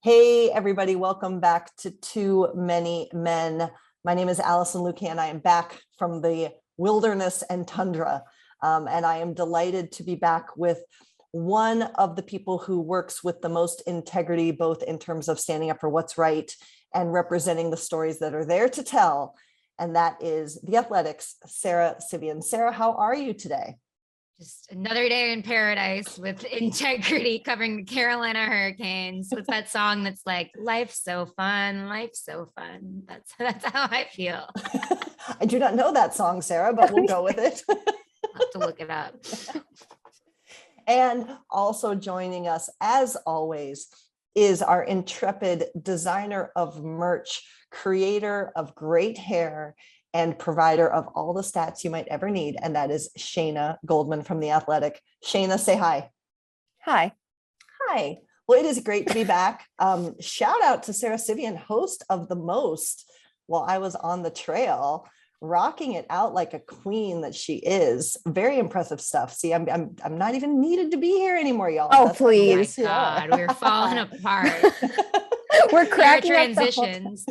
Hey, everybody, welcome back to Too Many Men. My name is Alison and I am back from the wilderness and tundra. And I am delighted to be back with one of the people who works with the most integrity, both in terms of standing up for what's right and representing the stories that are there to tell. And that is The Athletic's Sara Civian. Sara, how are you today? Just another day in paradise with integrity, covering the Carolina Hurricanes. What's that song that's like, life's so fun, life's so fun. That's how I feel. I do not know that song, Sara, but we'll go with it. I'll have to look it up. And also joining us, as always, is our intrepid designer of merch, creator of great hair, and provider of all the stats you might ever need. And that is Shayna Goldman from The Athletic. Shayna, say hi. Hi. Hi. Well, it is great to be back. Shout out to Sara Civian, host of The Most, while I was on the trail, rocking it out like a queen that she is. Very impressive stuff. See, I'm not even needed to be here anymore, y'all. Oh, that's please. Oh my God, we're falling apart. We're cracking transitions.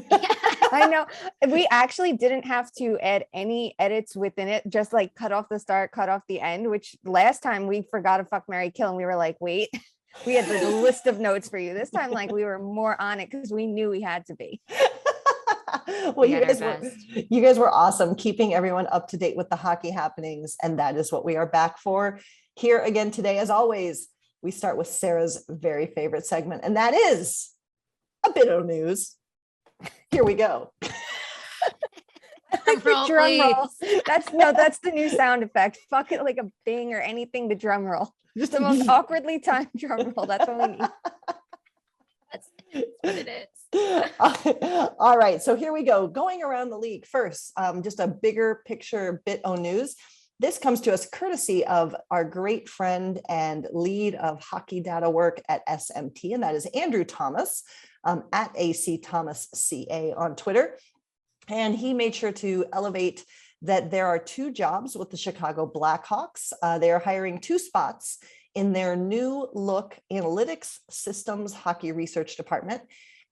I know. We actually didn't have to add any edits within it, just like cut off the start, cut off the end, which last time we forgot to fuck, marry, kill. And we were like, wait, we had the list of notes for you. This time, like, we were more on it because we knew we had to be. Well, you guys were awesome, keeping everyone up to date with the hockey happenings. And that is what we are back for here again today. As always, we start with Sara's very favorite segment, and that is a bit of news. Here we go. Like the drum roll. That's the new sound effect. Fuck it, like a bing or anything. The drum roll, just the most awkwardly timed drum roll. That's what we need. That's what it is. All right, so here we go. Going around the league first, just a bigger picture bit of news. This comes to us courtesy of our great friend and lead of hockey data work at SMT, and that is Andrew Thomas. At AC Thomas CA on Twitter. And he made sure to elevate that there are 2 jobs with the Chicago Blackhawks. They are hiring 2 spots in their new look analytics systems hockey research department.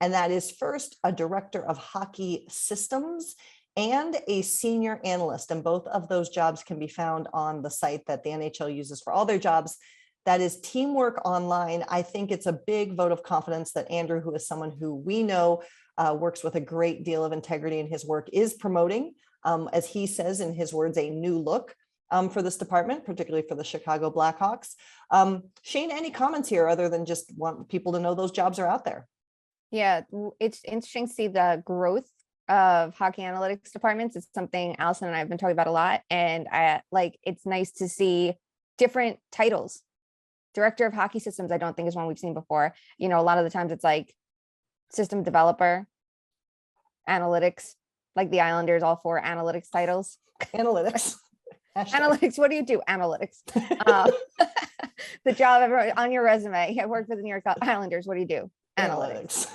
And that is first a director of hockey systems and a senior analyst. And both of those jobs can be found on the site that the NHL uses for all their jobs. That is Teamwork Online. I think it's a big vote of confidence that Andrew, who is someone who we know works with a great deal of integrity in his work, is promoting, as he says in his words, a new look for this department, particularly for the Chicago Blackhawks. Shane, any comments here other than just want people to know those jobs are out there? Yeah, it's interesting to see the growth of hockey analytics departments. It's something Alison and I have been talking about a lot. And it's nice to see different titles. Director of hockey systems, I don't think is one we've seen before. You know, a lot of the times it's like system developer, analytics, like the Islanders, all 4 analytics titles. Analytics. Analytics. What do you do? Analytics. The job on your resume. I worked with the New York Islanders. What do you do? Analytics.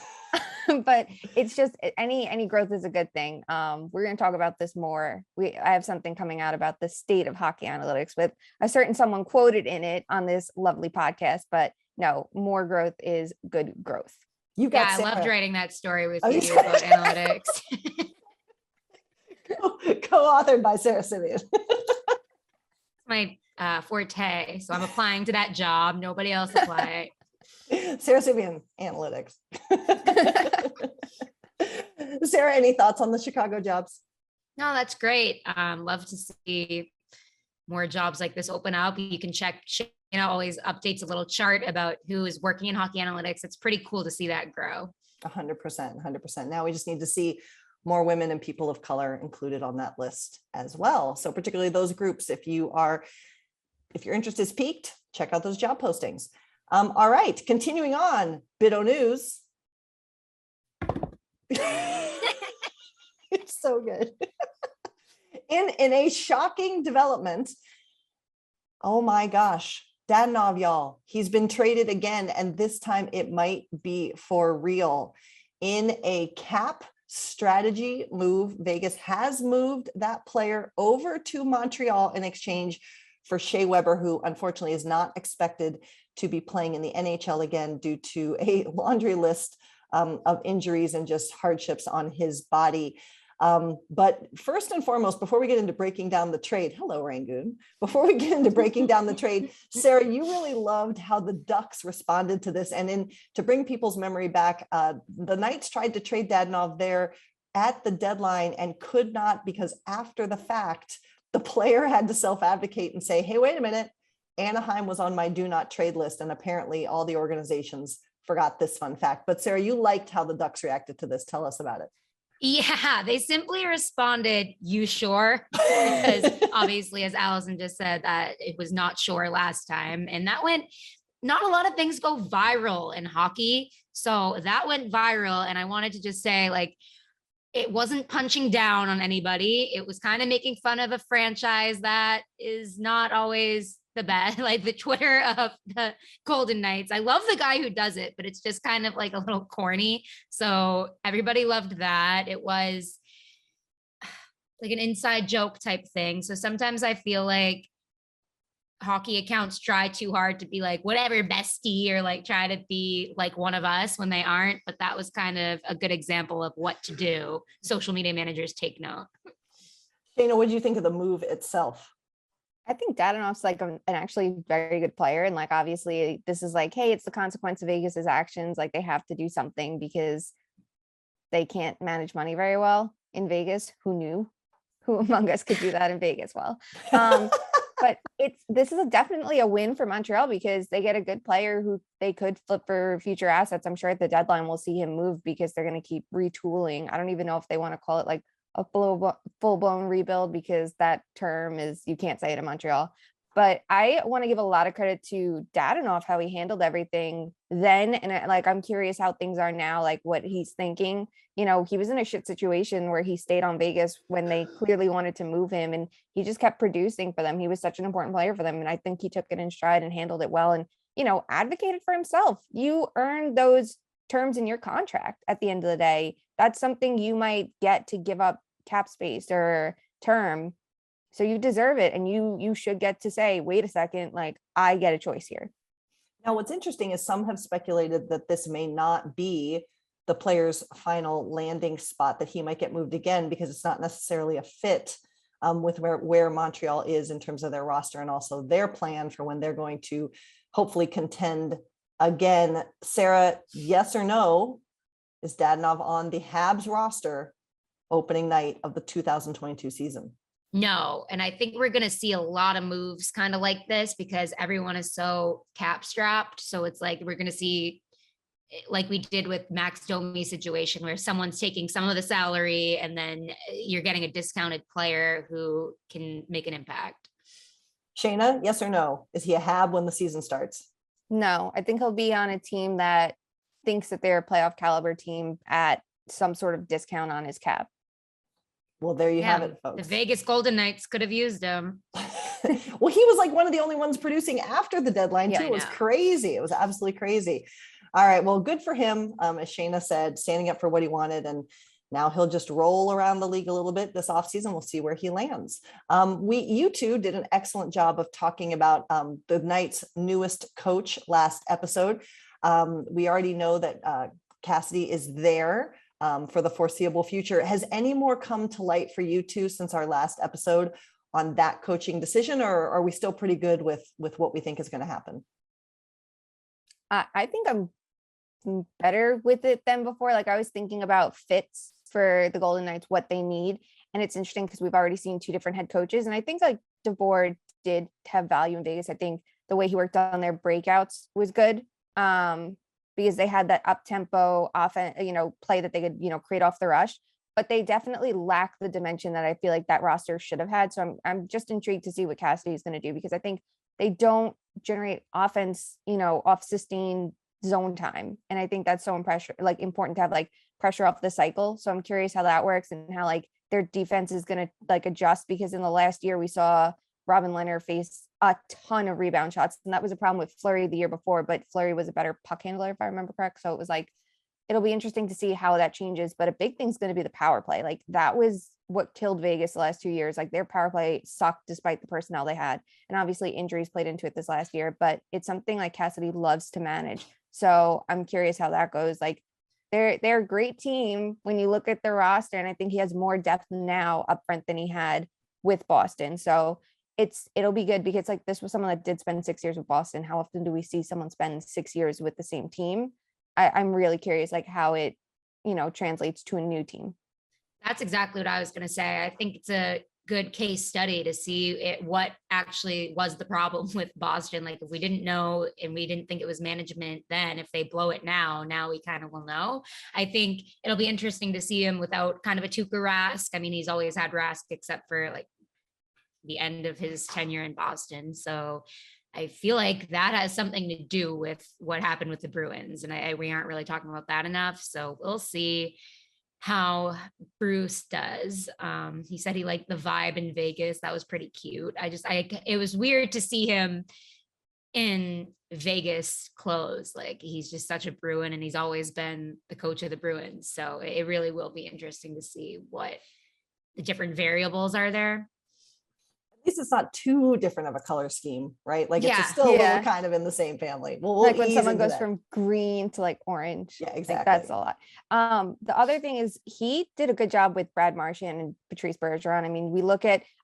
But it's just any growth is a good thing. We're going to talk about this more. I have something coming out about the state of hockey analytics with a certain someone quoted in it on this lovely podcast. But no, more growth is good growth. I loved writing that story with you about analytics. Co-authored by Sara Civian. My forte, so I'm applying to that job. Nobody else apply. Sara Civian, analytics. Sara, any thoughts on the Chicago jobs? No, that's great. Love to see more jobs like this open up. You can check, always updates a little chart about who is working in hockey analytics. It's pretty cool to see that grow. 100%. Now we just need to see more women and people of color included on that list as well. So particularly those groups, if your interest is piqued, check out those job postings. All right, continuing on, Biddo News. It's so good. In a shocking development, oh my gosh, Dadonov, y'all, he's been traded again, and this time it might be for real. In a cap strategy move, Vegas has moved that player over to Montreal in exchange for Shea Weber, who unfortunately is not expected to be playing in the NHL again due to a laundry list of injuries and just hardships on his body. But first and foremost, before we get into breaking down the trade, hello, Rangoon. Before we get into breaking down the trade, Sara, you really loved how the Ducks responded to this. And to bring people's memory back, the Knights tried to trade Dadonov there at the deadline and could not, because after the fact, the player had to self-advocate and say, hey, wait a minute, Anaheim was on my do not trade list. And apparently all the organizations forgot this fun fact. But Sara, you liked how the Ducks reacted to this. Tell us about it. Yeah, they simply responded, you sure? Because obviously, as Alison just said, that it was not sure last time. And that went, not a lot of things go viral in hockey. So that went viral. And I wanted to just say, like, it wasn't punching down on anybody. It was kind of making fun of a franchise that is not always the best, like the Twitter of the Golden Knights. I love the guy who does it, but it's just kind of like a little corny. So everybody loved that. It was like an inside joke type thing. So sometimes I feel like hockey accounts try too hard to be like, whatever, bestie, or like try to be like one of us when they aren't. But that was kind of a good example of what to do. Social media managers take note. Shayna, what did you think of the move itself? I think Dadonov's like an actually very good player. And like, obviously this is like, hey, it's the consequence of Vegas's actions. Like they have to do something because they can't manage money very well in Vegas. Who knew? Who among us could do that in Vegas well? But this is definitely a win for Montreal because they get a good player who they could flip for future assets. I'm sure at the deadline we'll see him move because they're going to keep retooling. I don't even know if they want to call it like a full-blown rebuild because that term is, you can't say it in Montreal. But I want to give a lot of credit to Dadonov, how he handled everything then. And like, I'm curious how things are now, like what he's thinking. You know, he was in a shit situation where he stayed on Vegas when they clearly wanted to move him, and he just kept producing for them. He was such an important player for them. And I think he took it in stride and handled it well and, you know, advocated for himself. You earned those terms in your contract at the end of the day. That's something you might get to give up cap space or term. So you deserve it. And you should get to say, wait a second, like I get a choice here. Now, what's interesting is some have speculated that this may not be the player's final landing spot, that he might get moved again because it's not necessarily a fit with where Montreal is in terms of their roster and also their plan for when they're going to hopefully contend again. Sara, yes or no, is Dadonov on the Habs roster opening night of the 2022 season? No. And I think we're going to see a lot of moves kind of like this because everyone is so cap strapped. So it's like, we're going to see like we did with Max Domi's situation where someone's taking some of the salary and then you're getting a discounted player who can make an impact. Shayna, yes or no? Is he a Hab when the season starts? No, I think he'll be on a team that thinks that they're a playoff caliber team at some sort of discount on his cap. Well, there you have it, folks. The Vegas Golden Knights could have used him. Well, he was like one of the only ones producing after the deadline too. It was crazy. It was absolutely crazy. All right. Well, good for him. As Shayna said, standing up for what he wanted. And now he'll just roll around the league a little bit this offseason. We'll see where he lands. You two did an excellent job of talking about the Knights' newest coach last episode. We already know that Cassidy is there for the foreseeable future. Has any more come to light for you two since our last episode on that coaching decision, or are we still pretty good with what we think is going to happen? I think I'm better with it than before. Like I was thinking about fits for the Golden Knights, what they need. And it's interesting because we've already seen two different head coaches. And I think like DeBoer did have value in Vegas. I think the way he worked on their breakouts was good. Because they had that up-tempo offense, play that they could, create off the rush, but they definitely lack the dimension that I feel like that roster should have had. So I'm just intrigued to see what Cassidy is going to do, because I think they don't generate offense, off sustained zone time. And I think that's so important to have like pressure off the cycle. So I'm curious how that works and how like their defense is going to like adjust, because in the last year we saw Robin Leonard face a ton of rebound shots. And that was a problem with Fleury the year before, but Fleury was a better puck handler, if I remember correct. So it was like, it'll be interesting to see how that changes. But a big thing's going to be the power play. Like that was what killed Vegas the last 2 years. Like their power play sucked despite the personnel they had. And obviously injuries played into it this last year, but it's something like Cassidy loves to manage. So I'm curious how that goes. Like they're a great team when you look at the roster. And I think he has more depth now up front than he had with Boston. So it'll be good because like this was someone that did spend 6 years with Boston. How often do we see someone spend 6 years with the same team? I'm really curious like how it, translates to a new team. That's exactly what I was going to say. I think it's a good case study to see what actually was the problem with Boston. Like if we didn't know and we didn't think it was management, then if they blow it now we kind of will know. I think it'll be interesting to see him without kind of a Tuukka Rask. I mean, he's always had Rask except for like the end of his tenure in Boston. So I feel like that has something to do with what happened with the Bruins. And we aren't really talking about that enough. So we'll see how Bruce does. He said he liked the vibe in Vegas. That was pretty cute. It was weird to see him in Vegas clothes. Like he's just such a Bruin and he's always been the coach of the Bruins. So it really will be interesting to see what the different variables are there. At least it's not too different of a color scheme, right? Like it's still a little kind of in the same family. We'll like when someone goes from green to like orange. Yeah, exactly. Like that's a lot. The other thing is he did a good job with Brad Marchand and Patrice Bergeron. I mean,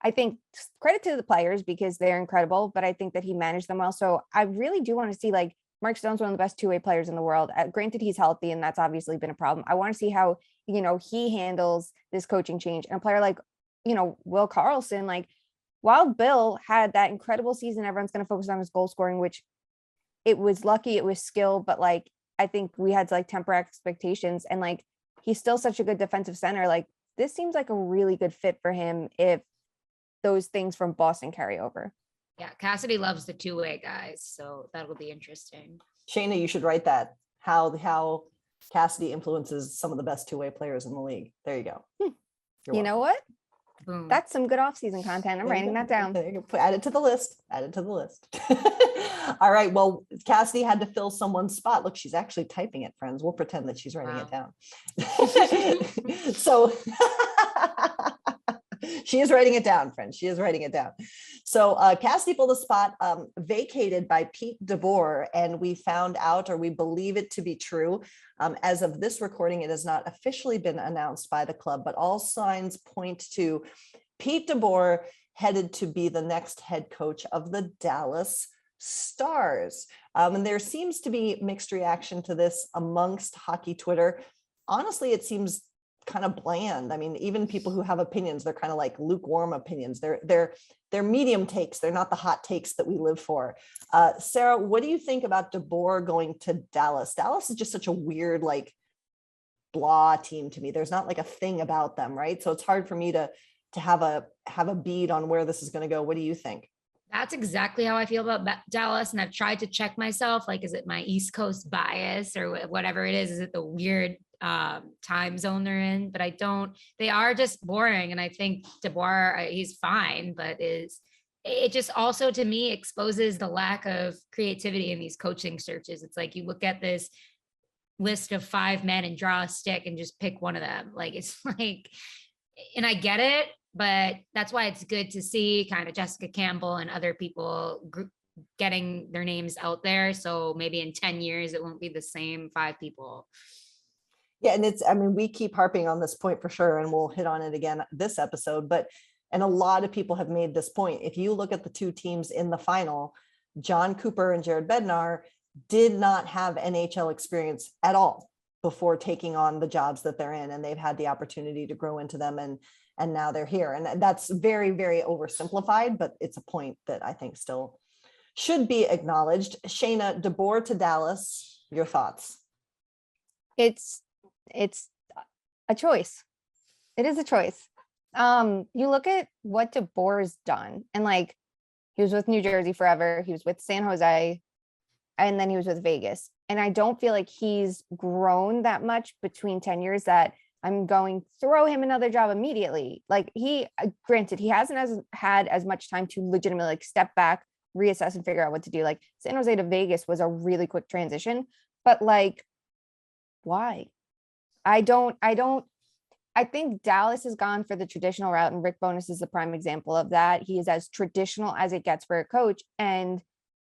I think credit to the players because they're incredible, but I think that he managed them well. So I really do want to see like Mark Stone's one of the best two-way players in the world. Granted, he's healthy and that's obviously been a problem. I want to see how, he handles this coaching change. And a player like, Will Carlson, like, while Bill had that incredible season, everyone's going to focus on his goal scoring, which it was lucky, it was skill, but like, I think we had to like temper expectations and like, he's still such a good defensive center. Like this seems like a really good fit for him if those things from Boston carry over. Yeah. Cassidy loves the two-way guys. So that'll be interesting. Shayna, you should write that. How Cassidy influences some of the best two-way players in the league. There you go. You know what? Boom. That's some good off-season content. I'm writing that down. Add it to the list. All right. Well, Cassidy had to fill someone's spot. Look, she's actually typing it, friends. We'll pretend that she's writing it down. So she is writing it down, friends. She is writing it down. So Cassidy filled a spot vacated by Pete DeBoer, and we found out, or we believe it to be true. As of this recording, it has not officially been announced by the club, but all signs point to Pete DeBoer headed to be the next head coach of the Dallas Stars. And there seems to be mixed reaction to this amongst hockey Twitter. Honestly, it seems kind of bland. I mean, even people who have opinions, they're kind of like lukewarm opinions. They're medium takes. They're not the hot takes that we live for. Sara, what do you think about DeBoer going to Dallas? Dallas is just such a weird, like, blah team to me. There's not like a thing about them, right? So it's hard for me to have a bead on where this is going to go. What do you think? That's exactly how I feel about Dallas. And I've tried to check myself, like, is it my East Coast bias or whatever it is? Is it the weird time zone they're in? But they are just boring. And I think DeBoer, he's fine, but it just also to me exposes the lack of creativity in these coaching searches. It's like you look at this list of 5 men and draw a stick and just pick one of them. Like, it's like, and I get it, but that's why it's good to see kind of Jessica Campbell and other people getting their names out there. So maybe in 10 years, it won't be the same 5 people. Yeah. And we keep harping on this point for sure, and we'll hit on it again this episode, and a lot of people have made this point. If you look at the 2 teams in the final, John Cooper and Jared Bednar did not have NHL experience at all before taking on the jobs that they're in, and they've had the opportunity to grow into them, and now they're here. And that's very, very oversimplified, but it's a point that I think still should be acknowledged. Shayna, DeBoer to Dallas, your thoughts? It's a choice. It is a choice. You look at what DeBoer's done, and like, he was with New Jersey forever. He was with San Jose, and then he was with Vegas. And I don't feel like he's grown that much between tenures that I'm going to throw him another job immediately. Like, granted, he hasn't had as much time to legitimately like step back, reassess, and figure out what to do. Like, San Jose to Vegas was a really quick transition, but like, why? I think Dallas has gone for the traditional route, and Rick Bowness is the prime example of that. He is as traditional as it gets for a coach, and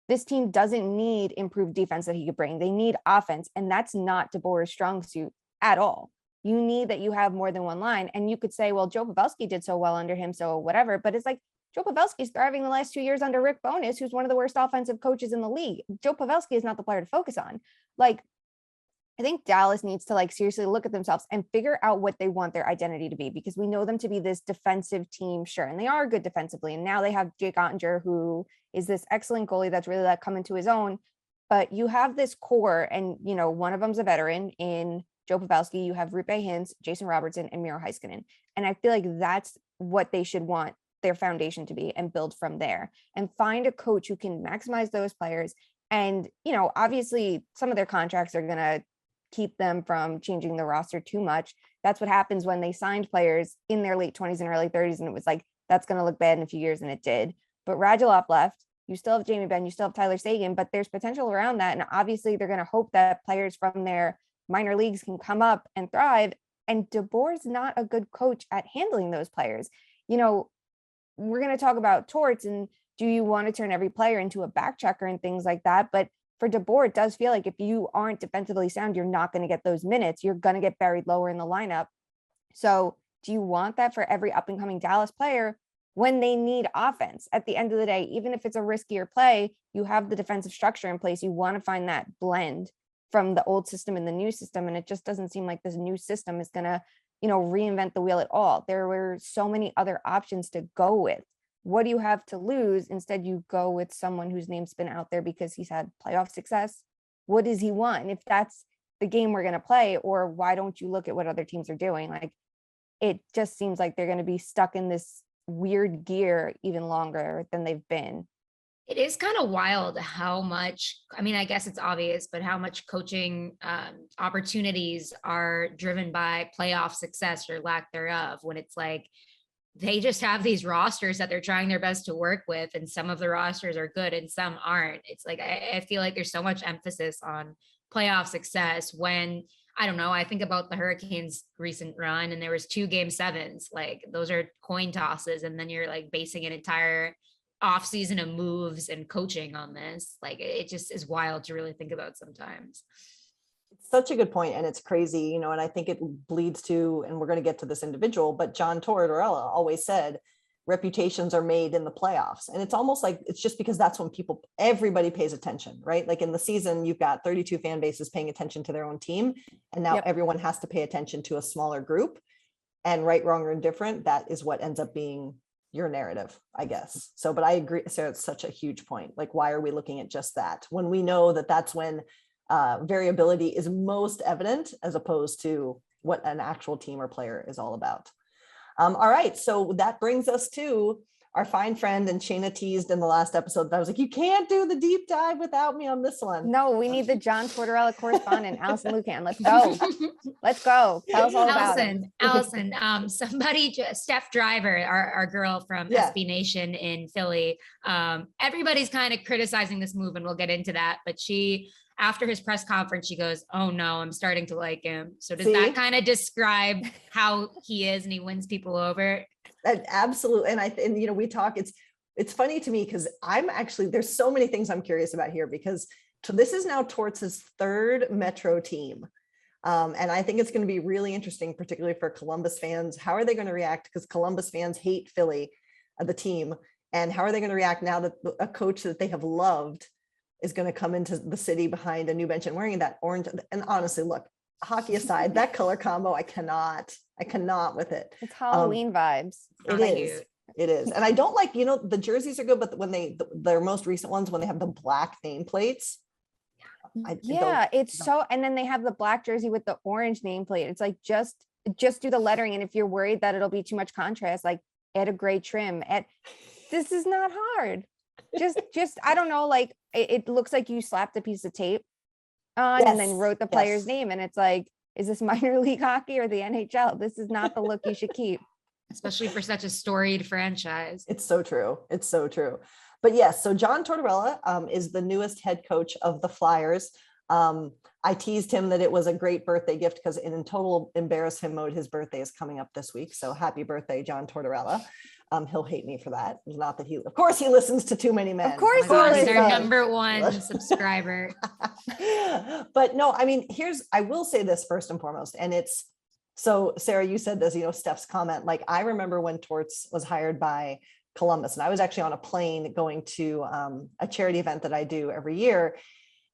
this team doesn't need improved defense that he could bring. They need offense, and that's not DeBoer's strong suit. at all. You need that you have more than one line. And you could say, well, Joe Pavelski did so well under him, so whatever. But it's like, Joe Pavelski's thriving the last 2 years under Rick Bowness, who's one of the worst offensive coaches in the league. Joe Pavelski is not the player to focus on. Like, I think Dallas needs to like seriously look at themselves and figure out what they want their identity to be, because we know them to be this defensive team, sure, and they are good defensively. And now they have Jake Ottinger, who is this excellent goalie that's really like come into his own. But you have this core, and you know, one of them's a veteran in Joe Pavelski. You have Rupe Hintz, Jason Robertson, and Miro Heiskanen. And I feel like that's what they should want their foundation to be, and build from there, and find a coach who can maximize those players. And, you know, obviously some of their contracts are going to keep them from changing the roster too much. That's what happens when they signed players in their late 20s and early 30s. And it was like, that's going to look bad in a few years. And it did. But Radulov left. You still have Jamie Benn, you still have Tyler Seguin, but there's potential around that. And obviously they're going to hope that players from their minor leagues can come up and thrive. And DeBoer's not a good coach at handling those players. You know, we're going to talk about Torts, and do you want to turn every player into a back checker and things like that? But for DeBoer, it does feel like if you aren't defensively sound, you're not going to get those minutes. You're going to get buried lower in the lineup. So do you want that for every up and coming Dallas player when they need offense? At the end of the day, even if it's a riskier play, you have the defensive structure in place. You want to find that blend from the old system and the new system. And it just doesn't seem like this new system is going to, you know, reinvent the wheel at all. There were so many other options to go with. What do you have to lose? Instead, you go with someone whose name's been out there because he's had playoff success. What does he want? If that's the game we're going to play, or why don't you look at what other teams are doing? Like, it just seems like they're going to be stuck in this weird gear even longer than they've been. It is kind of wild how much, I mean, I guess it's obvious, but how much coaching opportunities are driven by playoff success or lack thereof, when it's like, they just have these rosters that they're trying their best to work with. And some of the rosters are good and some aren't. It's like, I feel like there's so much emphasis on playoff success when, I don't know, I think about the Hurricanes' recent run and there was 2 game 7s, like those are coin tosses. And then you're like basing an entire off season of moves and coaching on this. Like, it just is wild to really think about sometimes. Such a good point, and it's crazy, you know, and I think it bleeds to, and we're going to get to this individual, but John Tortorella always said reputations are made in the playoffs. And it's almost like it's just because that's when everybody pays attention, right? Like in the season, you've got 32 fan bases paying attention to their own team, and now everyone has to pay attention to a smaller group. And right, wrong, or indifferent, that is what ends up being your narrative, I guess. So, but I agree, Sarah, it's such a huge point. Like, why are we looking at just that when we know that that's when variability is most evident, as opposed to what an actual team or player is all about. All right, so that brings us to our fine friend, and Shayna teased in the last episode that I was like, you can't do the deep dive without me on this one. No, we need the John Tortorella correspondent, Alison Lucan. Let's go. Let's go. Tell us all about it. Alison, somebody, Steph Driver, our girl from SB Nation in Philly, everybody's kind of criticizing this move, and we'll get into that, but she, after his press conference, she goes, oh no, I'm starting to like him. So does that kind of describe how he is and he wins people over? Absolutely. And you know, we talk, it's funny to me because I'm actually, there's so many things I'm curious about here, because this is now Torts' 3rd Metro team. And I think it's going to be really interesting, particularly for Columbus fans. How are they going to react? Because Columbus fans hate Philly, the team. And how are they going to react now that a coach that they have loved is going to come into the city behind a new bench and wearing that orange? And honestly, look, hockey aside, that color combo, I cannot with it. It's Halloween vibes. It is. And I don't like, you know, the jerseys are good, but when their most recent ones, when they have the black nameplates. And then they have the black jersey with the orange nameplate. It's like, just do the lettering. And if you're worried that it'll be too much contrast, like add a gray trim. This is not hard. Just, I don't know, like it looks like you slapped a piece of tape on and then wrote the player's name. And it's like, is this minor league hockey or the NHL? This is not the look you should keep. Especially for such a storied franchise. It's so true. It's so true. But yes, so John Tortorella is the newest head coach of the Flyers. I teased him that it was a great birthday gift because in total embarrass him mode, his birthday is coming up this week. So happy birthday, John Tortorella. He'll hate me for that. Not that of course he listens to Too Many Men. Of course, he's our number one subscriber. But no, I mean, I will say this first and foremost, and it's, so Sara, you said this, Steph's comment, like I remember when Torts was hired by Columbus, and I was actually on a plane going to a charity event that I do every year,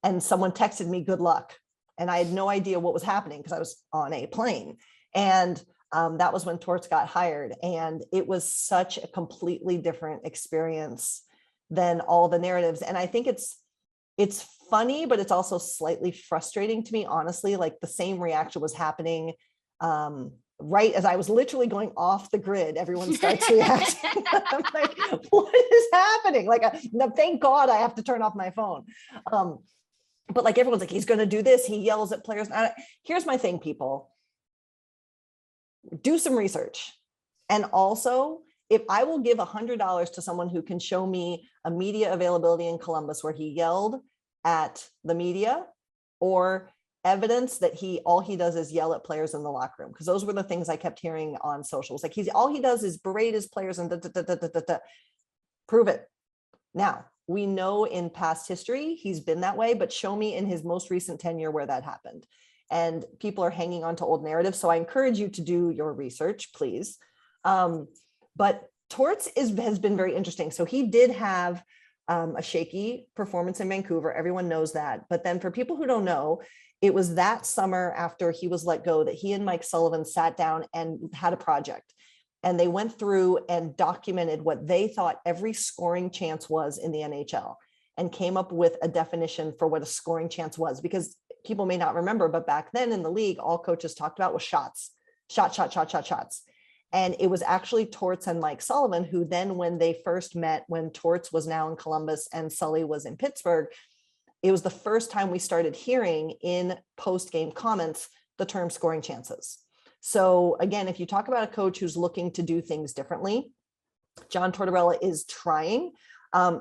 and someone texted me good luck, and I had no idea what was happening because I was on a plane, and that was when Torts got hired, and it was such a completely different experience than all the narratives. And I think it's funny, but it's also slightly frustrating to me, honestly. Like the same reaction was happening right as I was literally going off the grid. Everyone starts reacting. I'm like, what is happening? Like, no, thank God I have to turn off my phone. But like everyone's like, he's going to do this. He yells at players. Here's my thing, people. Do some research. And also, if I will give $100 to someone who can show me a media availability in Columbus where he yelled at the media, or evidence that all he does is yell at players in the locker room, because those were the things I kept hearing on socials. Like all he does is berate his players and prove it. Now, we know in past history he's been that way, but show me in his most recent tenure where that happened. And people are hanging on to old narratives. So I encourage you to do your research, please. But Torts has been very interesting. So he did have a shaky performance in Vancouver. Everyone knows that. But then for people who don't know, it was that summer after he was let go that he and Mike Sullivan sat down and had a project. And they went through and documented what they thought every scoring chance was in the NHL, and came up with a definition for what a scoring chance was. Because people may not remember, but back then in the league, all coaches talked about was shots. And it was actually Torts and Mike Sullivan who then, when they first met, when Torts was now in Columbus and Sully was in Pittsburgh, it was the first time we started hearing in post-game comments the term scoring chances. So again, if you talk about a coach who's looking to do things differently, John Tortorella is trying.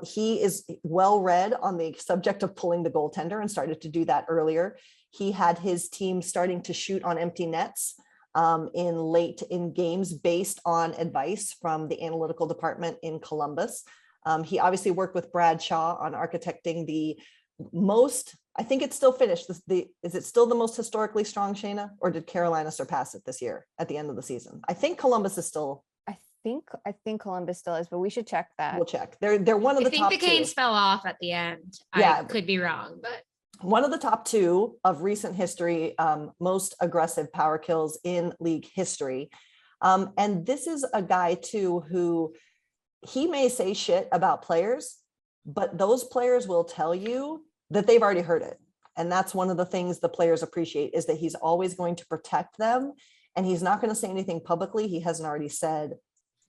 He is well read on the subject of pulling the goaltender and started to do that earlier. He had his team starting to shoot on empty nets in games based on advice from the analytical department in Columbus. He obviously worked with Brad Shaw on architecting the most, I think it's still finished. Is it still the most historically strong, Shayna, or did Carolina surpass it this year at the end of the season? I think Columbus is still. I think Columbus still is, but we should check that. We'll check. They're one of the top two. I think the Canes fell off at the end. Yeah. I could be wrong, but one of the top two of recent history, most aggressive power kills in league history. And this is a guy too, who he may say shit about players, but those players will tell you that they've already heard it. And that's one of the things the players appreciate, is that he's always going to protect them. And he's not going to say anything publicly he hasn't already said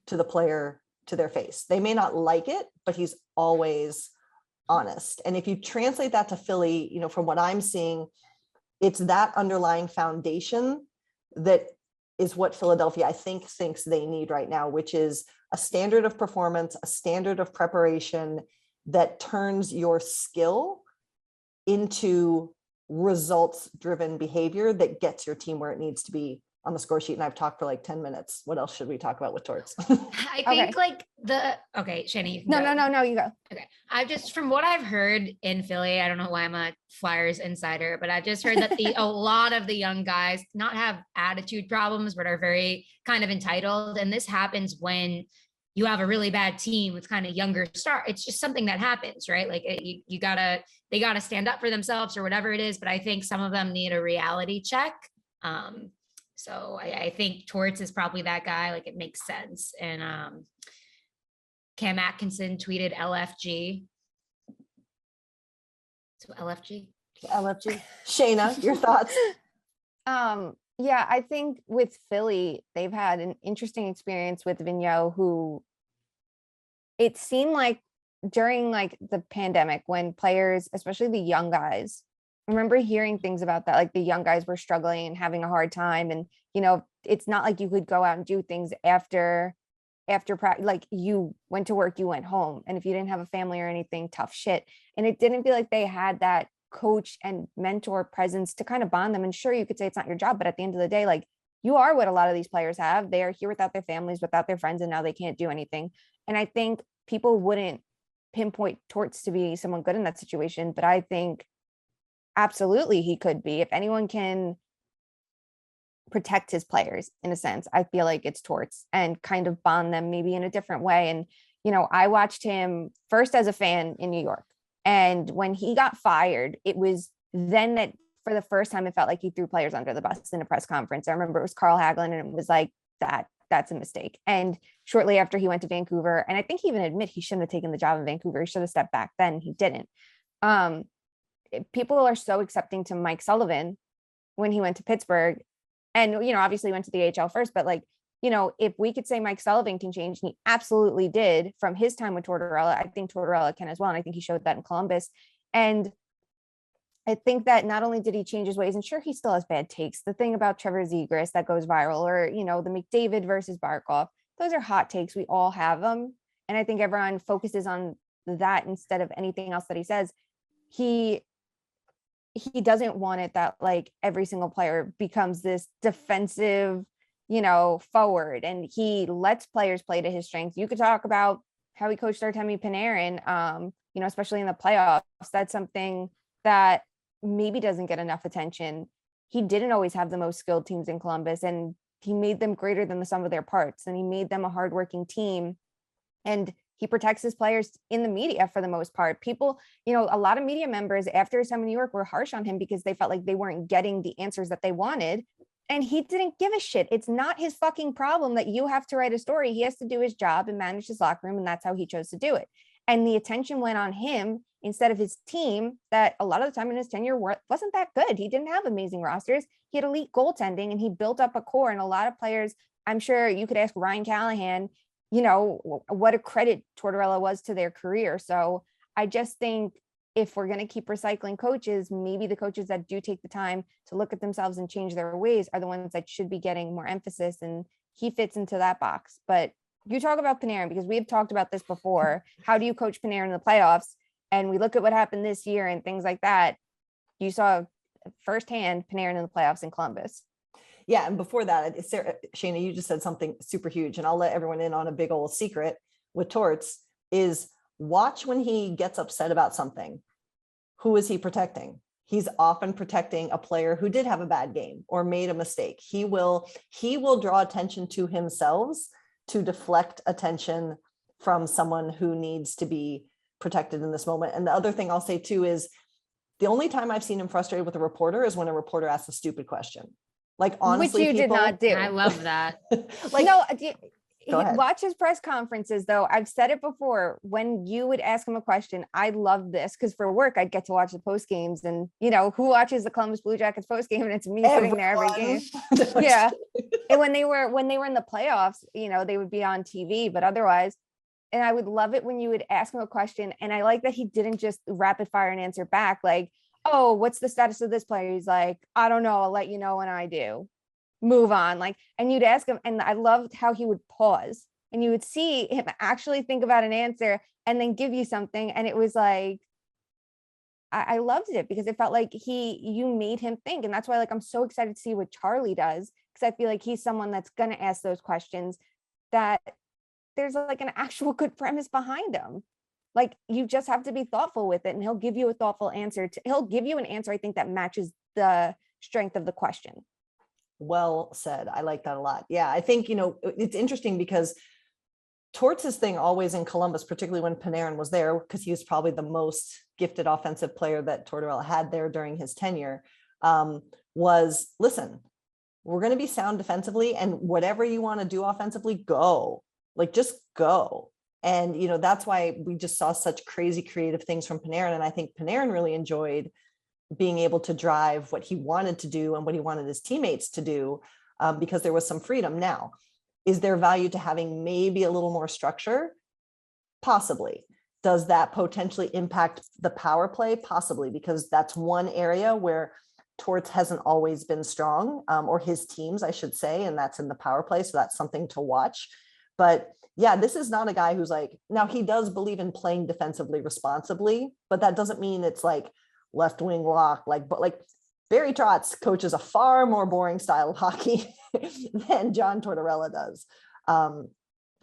to the player to their face. They may not like it, but he's always honest. And if you translate that to Philly, from what I'm seeing, it's that underlying foundation that is what Philadelphia, I think, thinks they need right now, which is a standard of performance, a standard of preparation that turns your skill into results-driven behavior that gets your team where it needs to be on the score sheet. And I've talked for like 10 minutes. What else should we talk about with Torts? I think okay, Shayna, you can No, you go. Okay. From what I've heard in Philly, I don't know why I'm a Flyers insider, but I've just heard that a lot of the young guys not have attitude problems, but are very kind of entitled. And this happens when you have a really bad team with kind of younger star. It's just something that happens, right? Like they gotta stand up for themselves or whatever it is. But I think some of them need a reality check. So I think Torts is probably that guy. Like, it makes sense. And Cam Atkinson tweeted LFG. So LFG. Shayna, your thoughts? Yeah, I think with Philly, they've had an interesting experience with Vigneault, who it seemed like during like the pandemic, when players, especially the young guys, I remember hearing things about that, like the young guys were struggling and having a hard time. And, it's not like you could go out and do things after practice. Like, you went to work, you went home. And if you didn't have a family or anything, tough shit. And it didn't feel like they had that coach and mentor presence to kind of bond them. And sure, you could say it's not your job, but at the end of the day, like, you are what a lot of these players have. They are here without their families, without their friends, and now they can't do anything. And I think people wouldn't pinpoint Torts to be someone good in that situation, but I think absolutely he could be. If anyone can protect his players in a sense, I feel like it's Torts, and kind of bond them maybe in a different way. And, you know, I watched him first as a fan in New York. And when he got fired, it was then that for the first time, it felt like he threw players under the bus in a press conference. I remember it was Carl Hagelin, and it was like, that's a mistake. And shortly after, he went to Vancouver, and I think he even admit he shouldn't have taken the job in Vancouver. He should have stepped back then. He didn't. People are so accepting to Mike Sullivan when he went to Pittsburgh, and, you know, obviously he went to the AHL first, but like, you know, if we could say Mike Sullivan can change, and he absolutely did from his time with Tortorella, I think Tortorella can as well. And I think he showed that in Columbus. And I think that not only did he change his ways, and sure, he still has bad takes. The thing about Trevor Zegras that goes viral, or, you know, the McDavid versus Barkov, those are hot takes. We all have them. And I think everyone focuses on that instead of anything else that he says. He doesn't want it that like every single player becomes this defensive, you know, forward, and he lets players play to his strengths. You could talk about how he coached Artemi Panarin, you know, especially in the playoffs. That's something that maybe doesn't get enough attention. He didn't always have the most skilled teams in Columbus, and he made them greater than the sum of their parts, and he made them a hardworking team. And he protects his players in the media for the most part. People, you know, a lot of media members after his time in New York were harsh on him because they felt like they weren't getting the answers that they wanted. And he didn't give a shit. It's not his fucking problem that you have to write a story. He has to do his job and manage his locker room, and that's how he chose to do it. And the attention went on him instead of his team, that a lot of the time in his tenure wasn't that good. He didn't have amazing rosters. He had elite goaltending, and he built up a core. And a lot of players, I'm sure you could ask Ryan Callahan, you know, what a credit Tortorella was to their career. So I just think if we're going to keep recycling coaches, maybe the coaches that do take the time to look at themselves and change their ways are the ones that should be getting more emphasis. And he fits into that box. But you talk about Panarin, because we've talked about this before. How do you coach Panarin in the playoffs? And we look at what happened this year and things like that. You saw firsthand Panarin in the playoffs in Columbus. Yeah. And before that, Sarah, Shayna, you just said something super huge, and I'll let everyone in on a big old secret with Torts is watch when he gets upset about something. Who is he protecting? He's often protecting a player who did have a bad game or made a mistake. He will draw attention to himself to deflect attention from someone who needs to be protected in this moment. And the other thing I'll say too is the only time I've seen him frustrated with a reporter is when a reporter asks a stupid question. Like, honestly, which you did not do. I love that. Like, no, go ahead. Watch his press conferences though. I've said it before. When you would ask him a question, I love this because for work I'd get to watch the post games, and you know who watches the Columbus Blue Jackets post game, and it's me sitting there every game. Yeah. And when they were in the playoffs, you know, they would be on TV, but otherwise. And I would love it when you would ask him a question, and I like that he didn't just rapid fire and answer back like, "Oh, what's the status of this player?" He's like, "I don't know. I'll let you know when I do." Move on. Like, and you'd ask him, and I loved how he would pause, and you would see him actually think about an answer and then give you something. And it was like, I loved it because it felt like you made him think. And that's why, like, I'm so excited to see what Charlie does, because I feel like he's someone that's going to ask those questions that there's like an actual good premise behind him. Like, you just have to be thoughtful with it, and he'll give you a thoughtful answer. He'll give you an answer, I think, that matches the strength of the question. Well said. I like that a lot. Yeah, I think, you know, it's interesting because Torts' thing always in Columbus, particularly when Panarin was there, because he was probably the most gifted offensive player that Tortorella had there during his tenure, was, listen, we're going to be sound defensively, and whatever you want to do offensively, go. Like, just go. And, you know, that's why we just saw such crazy creative things from Panarin. And I think Panarin really enjoyed being able to drive what he wanted to do and what he wanted his teammates to do, because there was some freedom. Now, is there value to having maybe a little more structure? Possibly. Does that potentially impact the power play? Possibly, because that's one area where Torts hasn't always been strong, or his teams, I should say, and that's in the power play. So that's something to watch. But yeah, this is not a guy who's like, now he does believe in playing defensively responsibly, but that doesn't mean it's like, left wing lock, but Barry Trotz coaches a far more boring style of hockey than John Tortorella does.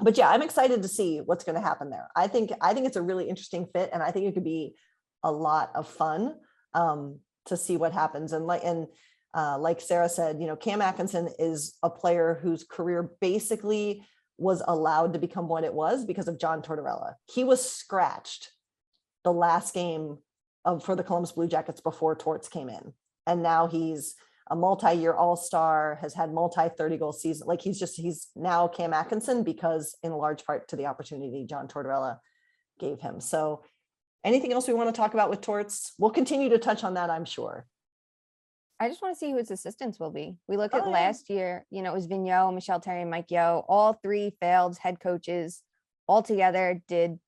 But yeah, I'm excited to see what's going to happen there. I think it's a really interesting fit, and I think it could be a lot of fun to see what happens. And like Sara said, Cam Atkinson is a player whose career basically was allowed to become what it was because of John Tortorella. He was scratched the last game for the Columbus Blue Jackets before Torts came in. And now he's a multi-year all-star, has had multi-30-goal season. He's now Cam Atkinson because in large part to the opportunity John Tortorella gave him. So anything else we want to talk about with Torts? We'll continue to touch on that, I'm sure. I just want to see who his assistants will be. We look at last year, it was Vigneault, Michel Terry, and Mike Yeo. All three failed head coaches all together did,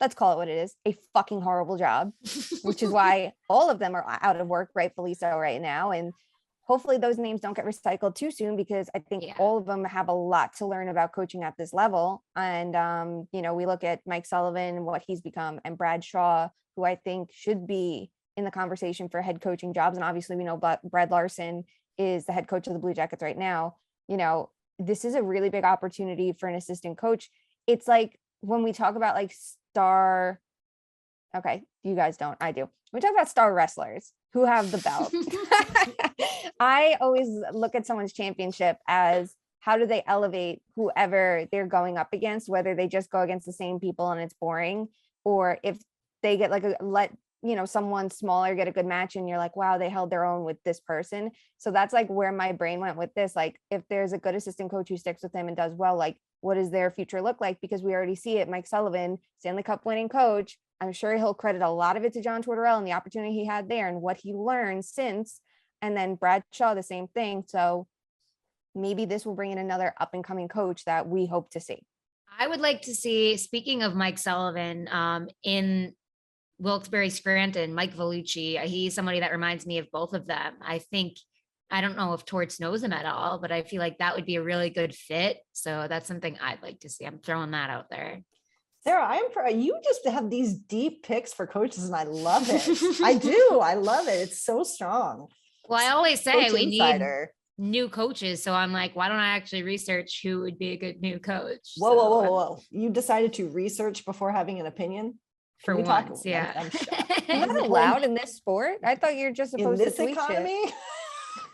let's call it what it is, a fucking horrible job, which is why all of them are out of work, rightfully so right now. And hopefully those names don't get recycled too soon, because I think all of them have a lot to learn about coaching at this level. And, we look at Mike Sullivan, what he's become, and Brad Shaw, who I think should be in the conversation for head coaching jobs. And obviously we know Brad Larson is the head coach of the Blue Jackets right now. This is a really big opportunity for an assistant coach. It's like when we talk about okay, you guys don't, I do. We talk about star wrestlers who have the belt. I always look at someone's championship as how do they elevate whoever they're going up against, whether they just go against the same people and it's boring, or if they get someone smaller get a good match and you're like, wow, they held their own with this person. So that's where my brain went with this. If there's a good assistant coach who sticks with him and does well, what does their future look like? Because we already see it. Mike Sullivan, Stanley Cup winning coach. I'm sure he'll credit a lot of it to John Tortorella and the opportunity he had there and what he learned since. And then Brad Shaw, the same thing. So maybe this will bring in another up and coming coach that we hope to see. I would like to see, speaking of Mike Sullivan, in Wilkes-Barre Scranton, Mike Vellucci, he's somebody that reminds me of both of them. I don't know if Torts knows him at all, but I feel like that would be a really good fit. So that's something I'd like to see. I'm throwing that out there. Sara, you just have these deep picks for coaches and I love it. I do. I love it. It's so strong. Well, I always say we need new coaches. So I'm like, why don't I actually research who would be a good new coach? Whoa. You decided to research before having an opinion? For once, yeah. I'm You're not allowed in this sport. I thought you're just supposed to tweet economy? shit.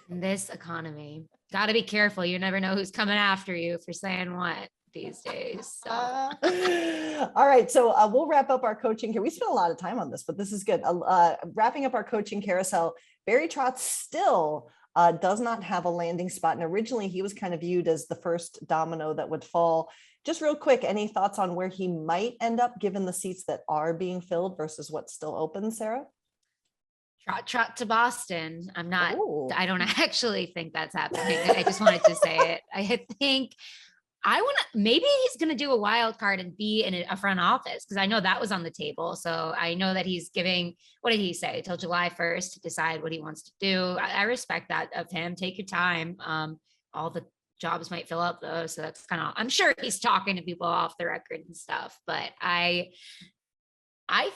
In this economy, got to be careful. You never know who's coming after you for saying what these days. So. All right. So we'll wrap up our coaching here. We spent a lot of time on this, but this is good. Wrapping up our coaching carousel, Barry Trotz still does not have a landing spot. And originally he was kind of viewed as the first domino that would fall. Just real quick, any thoughts on where he might end up given the seats that are being filled versus what's still open, Sara? Trot to Boston. I don't actually think that's happening. I just wanted to say it. I think maybe he's going to do a wild card and be in a front office, because I know that was on the table. So I know that he's giving, what did he say, till July 1st to decide what he wants to do. I respect that of him. Take your time. All the jobs might fill up though. So that's kind of, I'm sure he's talking to people off the record and stuff, but I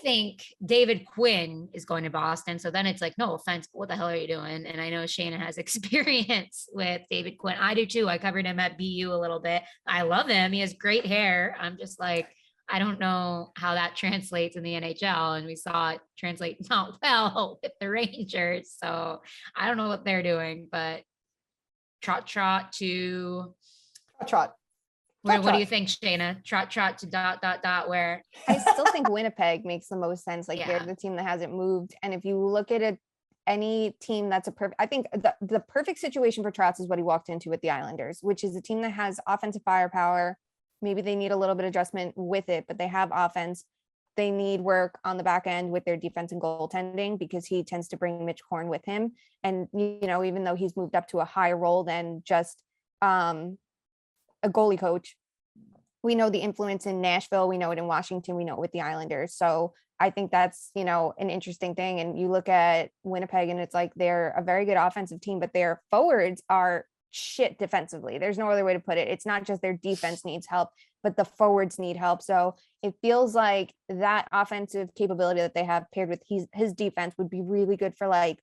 think David Quinn is going to Boston. So then it's like, no offense, but what the hell are you doing? And I know Shayna has experience with David Quinn. I do too. I covered him at BU a little bit. I love him. He has great hair. I'm just like, I don't know how that translates in the NHL. And we saw it translate not well with the Rangers. So I don't know what they're doing, but trot to Trot. What do you think, Shayna? Trot to ... where? I still think Winnipeg makes the most sense. They're the team that hasn't moved. And if you look at it, any team that's I think the perfect situation for Trotz is what he walked into with the Islanders, which is a team that has offensive firepower. Maybe they need a little bit of adjustment with it, but they have offense. They need work on the back end with their defense and goaltending, because he tends to bring Mitch Korn with him. And, even though he's moved up to a higher role than just a goalie coach, we know the influence in Nashville, we know it in Washington, we know it with the Islanders. So I think that's, an interesting thing. And you look at Winnipeg and it's like, they're a very good offensive team, but their forwards are shit defensively. There's no other way to put it. It's not just their defense needs help, but the forwards need help. So it feels like that offensive capability that they have paired with his defense would be really good for, like,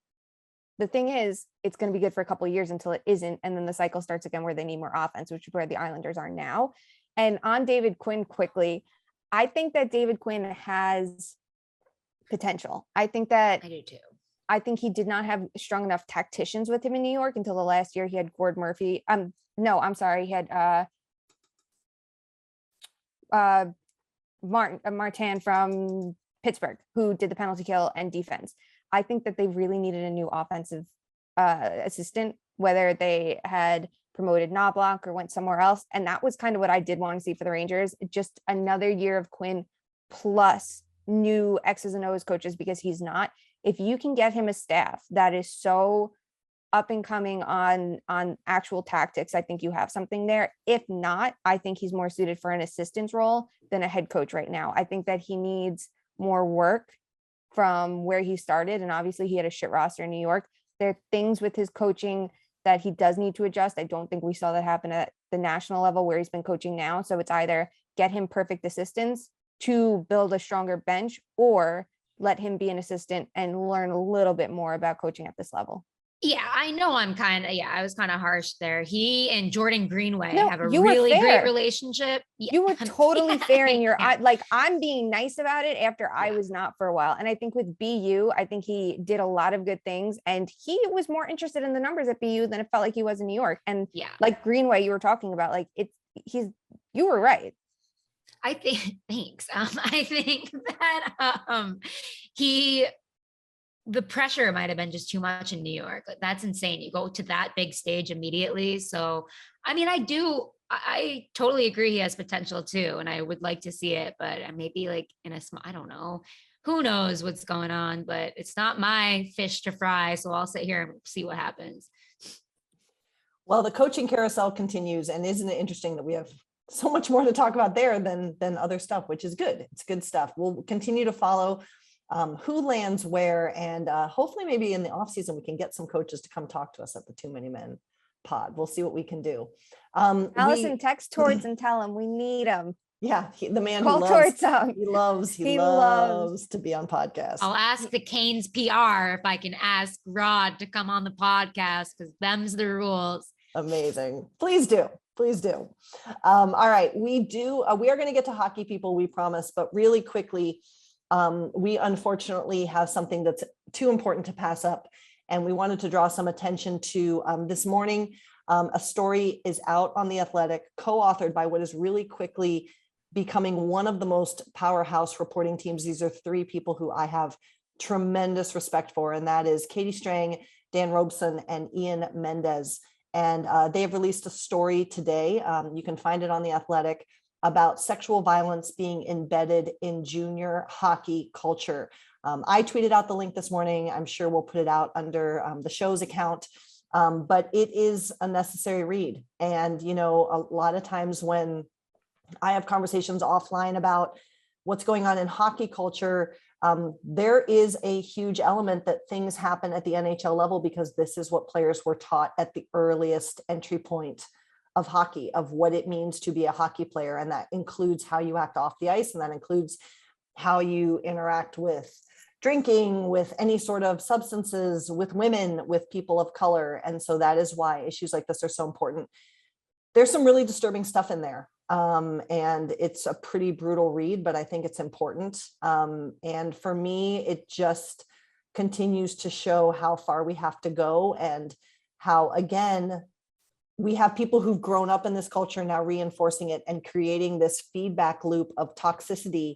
the thing is, it's going to be good for a couple of years until it isn't. And then the cycle starts again where they need more offense, which is where the Islanders are now. And on David Quinn quickly, I think that David Quinn has potential. I do too. I think he did not have strong enough tacticians with him in New York until the last year. He had Gord Murphy. No, I'm sorry. He had Martin from Pittsburgh, who did the penalty kill and defense. I think that they really needed a new offensive assistant, whether they had promoted Knobloch or went somewhere else. And that was kind of what I did want to see for the Rangers. Just another year of Quinn plus new X's and O's coaches, because he's not. If you can get him a staff that is so up and coming on actual tactics, I think you have something there. If not, I think he's more suited for an assistant's role than a head coach right now. I think that he needs more work from where he started. And obviously he had a shit roster in New York. There are things with his coaching that he does need to adjust. I don't think we saw that happen at the national level where he's been coaching now. So it's either get him perfect assistants to build a stronger bench, or let him be an assistant and learn a little bit more about coaching at this level. Yeah, I know I was kind of harsh there. He and Jordan Greenway No, have a you were really fair. great relationship. You were totally fair in your yeah. like, I'm being nice about it after I was not for a while. And I think with BU, I think he did a lot of good things, and he was more interested in the numbers at BU than it felt like he was in New York. And like Greenway, you were talking about, like, you were right. I think, thanks. I think that the pressure might have been just too much in New York. Like, that's insane. You go to that big stage immediately. So, I mean, I totally agree he has potential too. And I would like to see it, but maybe like I don't know, who knows what's going on, but it's not my fish to fry. So I'll sit here and see what happens. Well, the coaching carousel continues, and isn't it interesting that we have so much more to talk about there than other stuff, which is good. It's good stuff. We'll continue to follow who lands where, and hopefully maybe in the off season we can get some coaches to come talk to us at the Too Many Men pod. We'll see what we can do. Alison, text Torts and tell him we need him. Yeah, the man Call who loves, he loves to be on podcasts. I'll ask the Canes PR if I can ask Rod to come on the podcast, because them's the rules. Amazing. Please do. All right. We are going to get to hockey, people, we promise, but really quickly, we unfortunately have something that's too important to pass up. And we wanted to draw some attention to this morning. A story is out on The Athletic, co-authored by what is really quickly becoming one of the most powerhouse reporting teams. These are three people who I have tremendous respect for, and that is Katie Strang, Dan Robeson, and Ian Mendez. And they have released a story today. You can find it on The Athletic, about sexual violence being embedded in junior hockey culture. I tweeted out the link this morning. I'm sure we'll put it out under the show's account, but it is a necessary read. And, you know, a lot of times when I have conversations offline about what's going on in hockey culture, there is a huge element that things happen at the NHL level because this is what players were taught at the earliest entry point of hockey, of what it means to be a hockey player. And that includes how you act off the ice. And that includes how you interact with drinking, with any sort of substances, with women, with people of color. And so that is why issues like this are so important. There's some really disturbing stuff in there. And it's a pretty brutal read, but I think it's important. And for me, it just continues to show how far we have to go, and how, again, we have people who've grown up in this culture now reinforcing it and creating this feedback loop of toxicity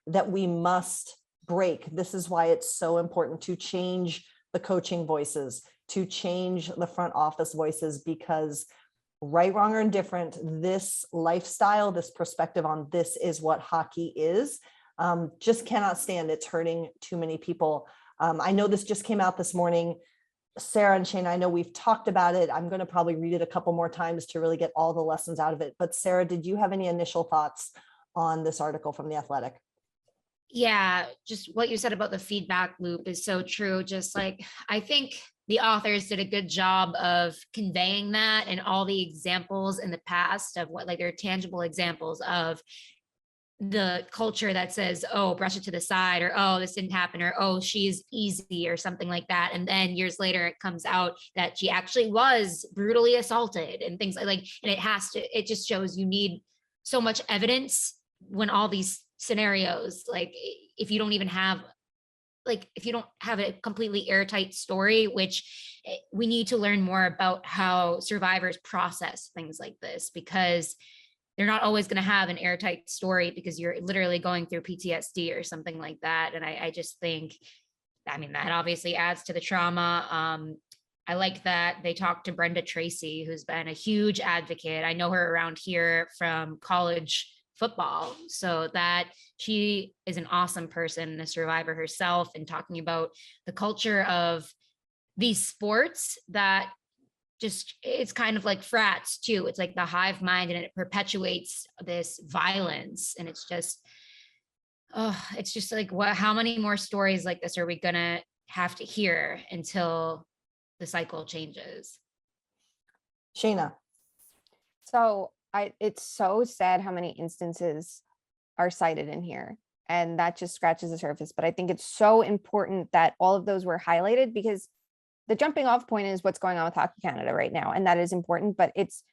that we must break. This is why it's so important to change the coaching voices, to change the front office voices, because right, wrong, or indifferent, this lifestyle, this perspective on this is what hockey is, just cannot stand. It's hurting too many people. I know this just came out this morning. Sara and Shayna, I know we've talked about it. I'm going to probably read it a couple more times to really get all the lessons out of it. But Sara, did you have any initial thoughts on this article from The Athletic? Yeah, just what you said about the feedback loop is so true. Just like, I think the authors did a good job of conveying that, and all the examples in the past of what, like, there are tangible examples of the culture that says, oh, brush it to the side, or oh, this didn't happen, or oh, she's easy, or something like that. And then years later, it comes out that she actually was brutally assaulted and things like, and it just shows you need so much evidence when all these scenarios, like if you don't have a completely airtight story, which we need to learn more about how survivors process things like this, because they're not always going to have an airtight story, because you're literally going through PTSD or something like that. And I just think, I mean, that obviously adds to the trauma. I like that they talked to Brenda Tracy, who's been a huge advocate. I know her around here from college football, so that she is an awesome person, a survivor herself, and talking about the culture of these sports that just, it's kind of like frats too. It's like the hive mind, and it perpetuates this violence. And it's just like, how many more stories like this are we gonna have to hear until the cycle changes? Shayna. So it's so sad how many instances are cited in here, and that just scratches the surface. But I think it's so important that all of those were highlighted, because the jumping off point is what's going on with Hockey Canada right now. And that is important, but it's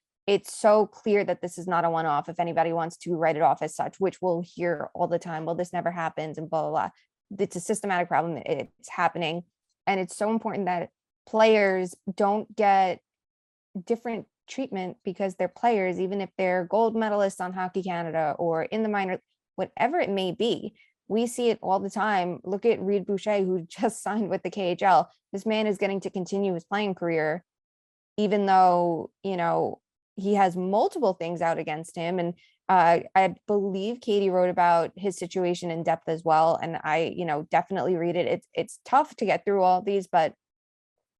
so clear that this is not a one-off. If anybody wants to write it off as such, which we'll hear all the time, well, this never happens and blah, blah, blah. It's a systematic problem. It's happening. And it's so important that players don't get different treatment because they're players, even if they're gold medalists on Hockey Canada or in the minor, whatever it may be. We see it all the time. Look at Reed Boucher, who just signed with the KHL. This man is getting to continue his playing career, even though, he has multiple things out against him. And I believe Katie wrote about his situation in depth as well. And I, definitely read it. It's tough to get through all of these, but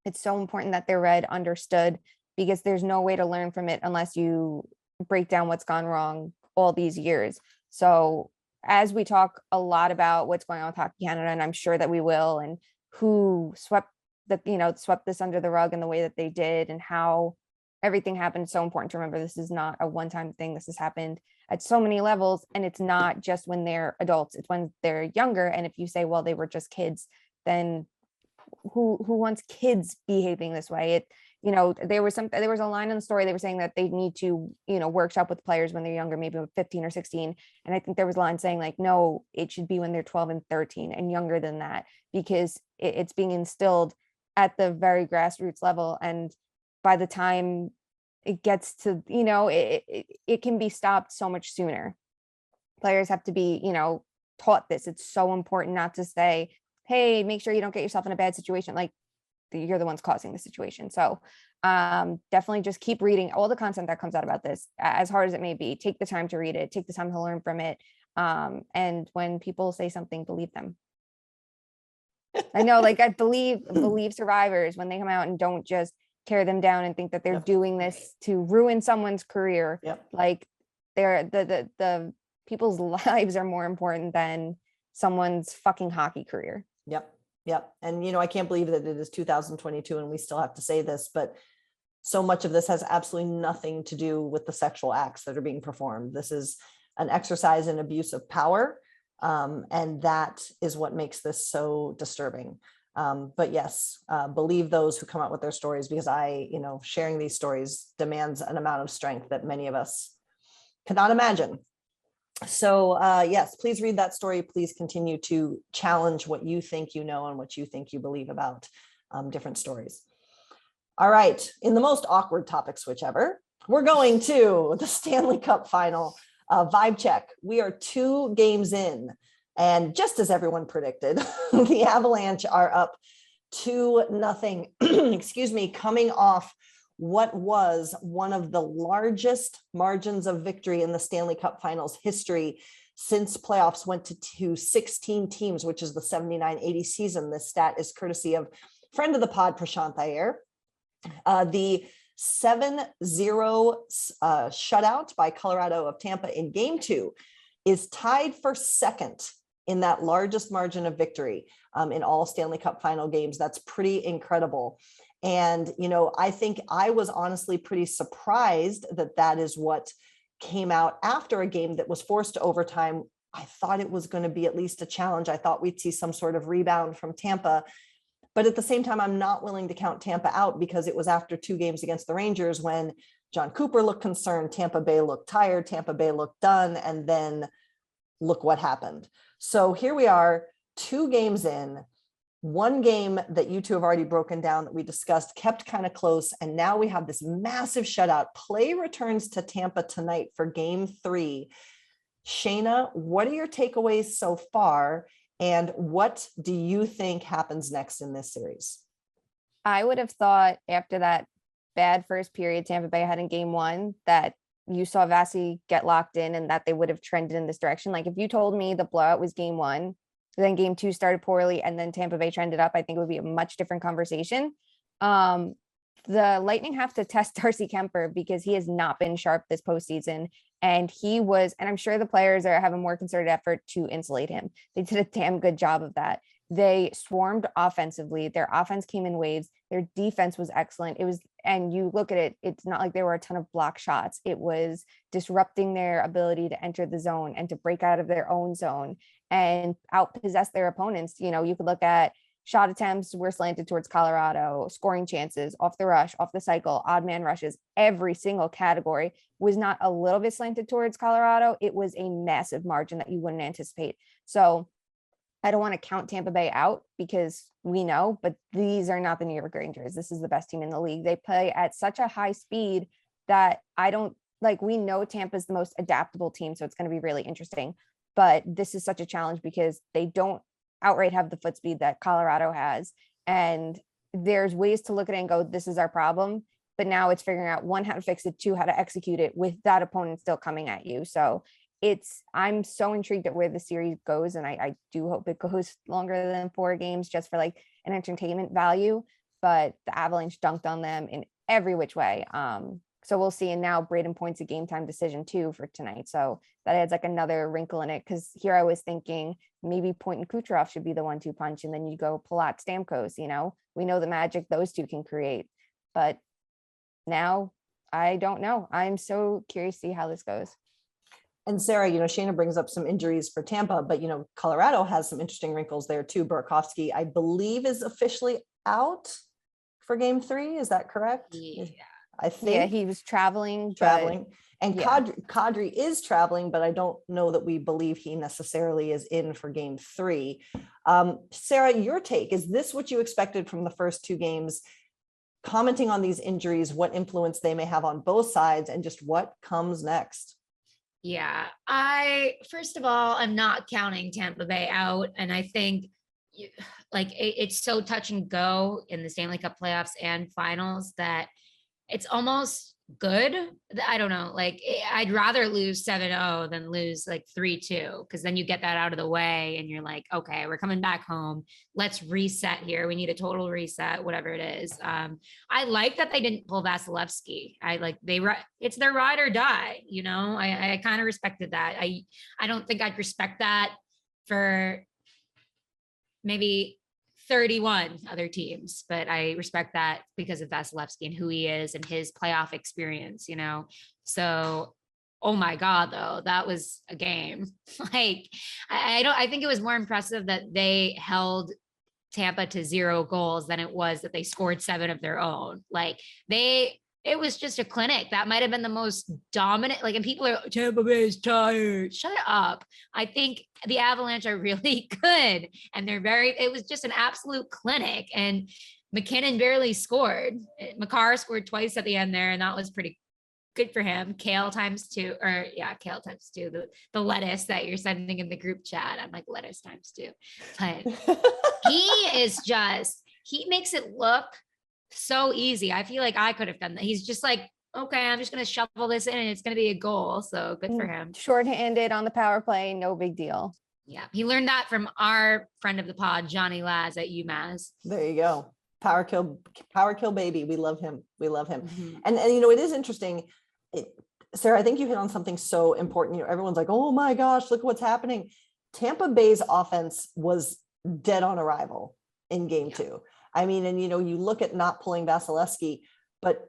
it's so important that they're read, understood, because there's no way to learn from it unless you break down what's gone wrong all these years. So as we talk a lot about what's going on with Hockey Canada, and I'm sure that we will, and who swept this under the rug in the way that they did, and how everything happened, it's so important to remember this is not a one-time thing. This has happened at so many levels, and it's not just when they're adults, it's when they're younger. And if you say, well, they were just kids, then who wants kids behaving this way? There was a line in the story, they were saying that they need to, workshop with players when they're younger, maybe 15 or 16. And I think there was a line saying, like, no, it should be when they're 12 and 13 and younger than that, because it's being instilled at the very grassroots level. And by the time it gets to, it can be stopped so much sooner. Players have to be, taught this. It's so important not to say, hey, make sure you don't get yourself in a bad situation. Like, you're the ones causing the situation. So definitely just keep reading all the content that comes out about this, as hard as it may be. Take the time to read it, take the time to learn from it. And when people say something, believe them. I know, like, I believe survivors when they come out, and don't just tear them down and think that they're doing this to ruin someone's career. Like, the people's lives are more important than someone's fucking hockey career. Yep. And, I can't believe that it is 2022 and we still have to say this, but so much of this has absolutely nothing to do with the sexual acts that are being performed. This is an exercise in abuse of power. And that is what makes this so disturbing. But yes, believe those who come out with their stories, because sharing these stories demands an amount of strength that many of us cannot imagine. So yes, please read that story. Please continue to challenge what you think you know and what you think you believe about different stories. All right, in the most awkward topic switch ever, we're going to the Stanley Cup Final. Vibe check. We are 2 games in, and just as everyone predicted, the Avalanche are up 2-0. Excuse me, coming off what was one of the largest margins of victory in the Stanley Cup Finals history since playoffs went to 16 teams, which is the 79-80 season. This stat is courtesy of friend of the pod, Prashant Iyer. The 7-0 shutout by Colorado of Tampa in game 2 is tied for second in that largest margin of victory in all Stanley Cup final games. That's pretty incredible. And, I think I was honestly pretty surprised that that is what came out after a game that was forced to overtime. I thought it was going to be at least a challenge. I thought we'd see some sort of rebound from Tampa. But at the same time, I'm not willing to count Tampa out, because it was after 2 games against the Rangers when John Cooper looked concerned, Tampa Bay looked tired, Tampa Bay looked done, and then look what happened. So here we are, 2 games in, 1 game that you two have already broken down that we discussed, kept kind of close, and now we have this massive shutout. Play returns to Tampa tonight for game 3. Shayna, what are your takeaways so far? And what do you think happens next in this series? I would have thought after that bad first period Tampa Bay had in game 1 that you saw Vasi get locked in and that they would have trended in this direction. Like if you told me the blowout was game 1, then game 2 started poorly and then Tampa Bay trended up, I think it would be a much different conversation. The Lightning have to test Darcy Kemper because he has not been sharp this postseason. And I'm sure the players are having a more concerted effort to insulate him. They did a damn good job of that. They swarmed offensively. Their offense came in waves. Their defense was excellent. And you look at it, it's not like there were a ton of block shots. It was disrupting their ability to enter the zone and to break out of their own zone and outpossess their opponents. You could look at shot attempts were slanted towards Colorado, scoring chances, off the rush, off the cycle, odd man rushes. Every single category was not a little bit slanted towards Colorado. It was a massive margin that you wouldn't anticipate. So I don't want to count Tampa Bay out because we know, but these are not the New York Rangers. This is the best team in the league. They play at such a high speed that we know Tampa's the most adaptable team. So it's going to be really interesting, but this is such a challenge because they don't outright have the foot speed that Colorado has. And there's ways to look at it and go, this is our problem. But now it's figuring out 1, how to fix it, 2, how to execute it with that opponent still coming at you. So I'm so intrigued at where the series goes. And I do hope it goes longer than 4 games just for like an entertainment value, but the Avalanche dunked on them in every which way. So we'll see. And now Braden Point's a game time decision too for tonight. So that adds like another wrinkle in it. Cause here I was thinking maybe Point and Kucherov should be the 1-2 punch. And then you go Palat Stamkos, we know the magic those two can create, but now I don't know. I'm so curious to see how this goes. And Sara, Shayna brings up some injuries for Tampa, but, Colorado has some interesting wrinkles there too. Burakovsky, I believe, is officially out for game 3. Is that correct? Yeah. I think. Yeah, he was traveling. And yeah. Kadri is traveling, but I don't know that we believe he necessarily is in for game 3. Sara, your take, is this what you expected from the first 2 games? Commenting on these injuries, what influence they may have on both sides, and just what comes next? Yeah, first of all, I'm not counting Tampa Bay out. And I think it's so touch and go in the Stanley Cup playoffs and finals that it's almost good. I don't know. I'd rather lose 7-0 than lose 3-2, because then you get that out of the way and you're like, okay, we're coming back home. Let's reset here. We need a total reset, whatever it is. I like that they didn't pull Vasilevsky. It's their ride or die. I kind of respected that. I don't think I'd respect that for maybe 31 other teams, but I respect that because of Vasilevsky and who he is and his playoff experience, So, oh my God, though, that was a game. I think it was more impressive that they held Tampa to 0 goals than it was that they scored 7 of their own. It was just a clinic. That might have been the most dominant, and people are, Tampa Bay is tired. Shut up. I think the Avalanche are really good. And it was just an absolute clinic. And McKinnon barely scored. Makar scored twice at the end there. And that was pretty good for him. Kale times 2. The lettuce that you're sending in the group chat. I'm like, lettuce times 2. But he makes it look so easy. I feel like I could have done that. He's just like, okay, I'm just going to shovel this in and it's going to be a goal. So good for him. Shorthanded on the power play. No big deal. Yeah. He learned that from our friend of the pod, Johnny Laz at UMass. There you go. Power kill baby. We love him. Mm-hmm. And it is interesting. Sara, I think you hit on something so important. Everyone's like, oh my gosh, look what's happening. Tampa Bay's offense was dead on arrival in game two. I mean, and you look at not pulling Vasilevsky, but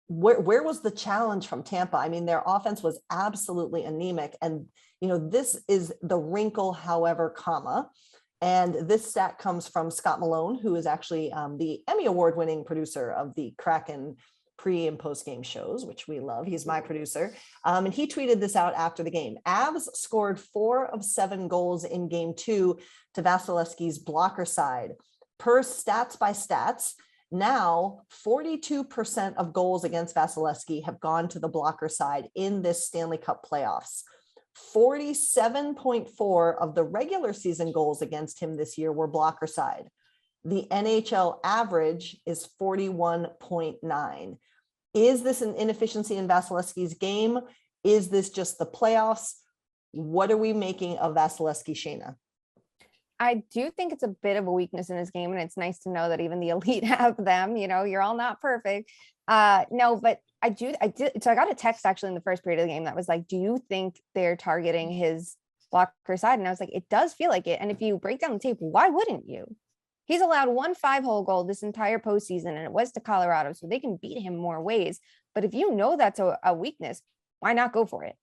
where was the challenge from Tampa? I mean, their offense was absolutely anemic. And, this is the wrinkle, however, comma. And this stat comes from Scott Malone, who is actually the Emmy Award-winning producer of the Kraken pre and post game shows, which we love. He's my producer. And he tweeted this out after the game. Avs scored 4 of 7 goals in game 2 to Vasilevsky's blocker side. Per Stats by Stats, now 42% of goals against Vasilevsky have gone to the blocker side in this Stanley Cup playoffs. 47.4 of the regular season goals against him this year were blocker side. The NHL average is 41.9. Is this an inefficiency in Vasilevsky's game? Is this just the playoffs? What are we making of Vasilevsky, Shayna? I do think it's a bit of a weakness in his game, and it's nice to know that even the elite have them. You're all not perfect. No, but I did. So I got a text actually in the first period of the game that was like, do you think they're targeting his blocker side? And I was like, it does feel like it. And if you break down the tape, why wouldn't you? He's allowed 1 5-hole goal this entire postseason, and it was to Colorado, so they can beat him more ways. But if you know that's a weakness, why not go for it?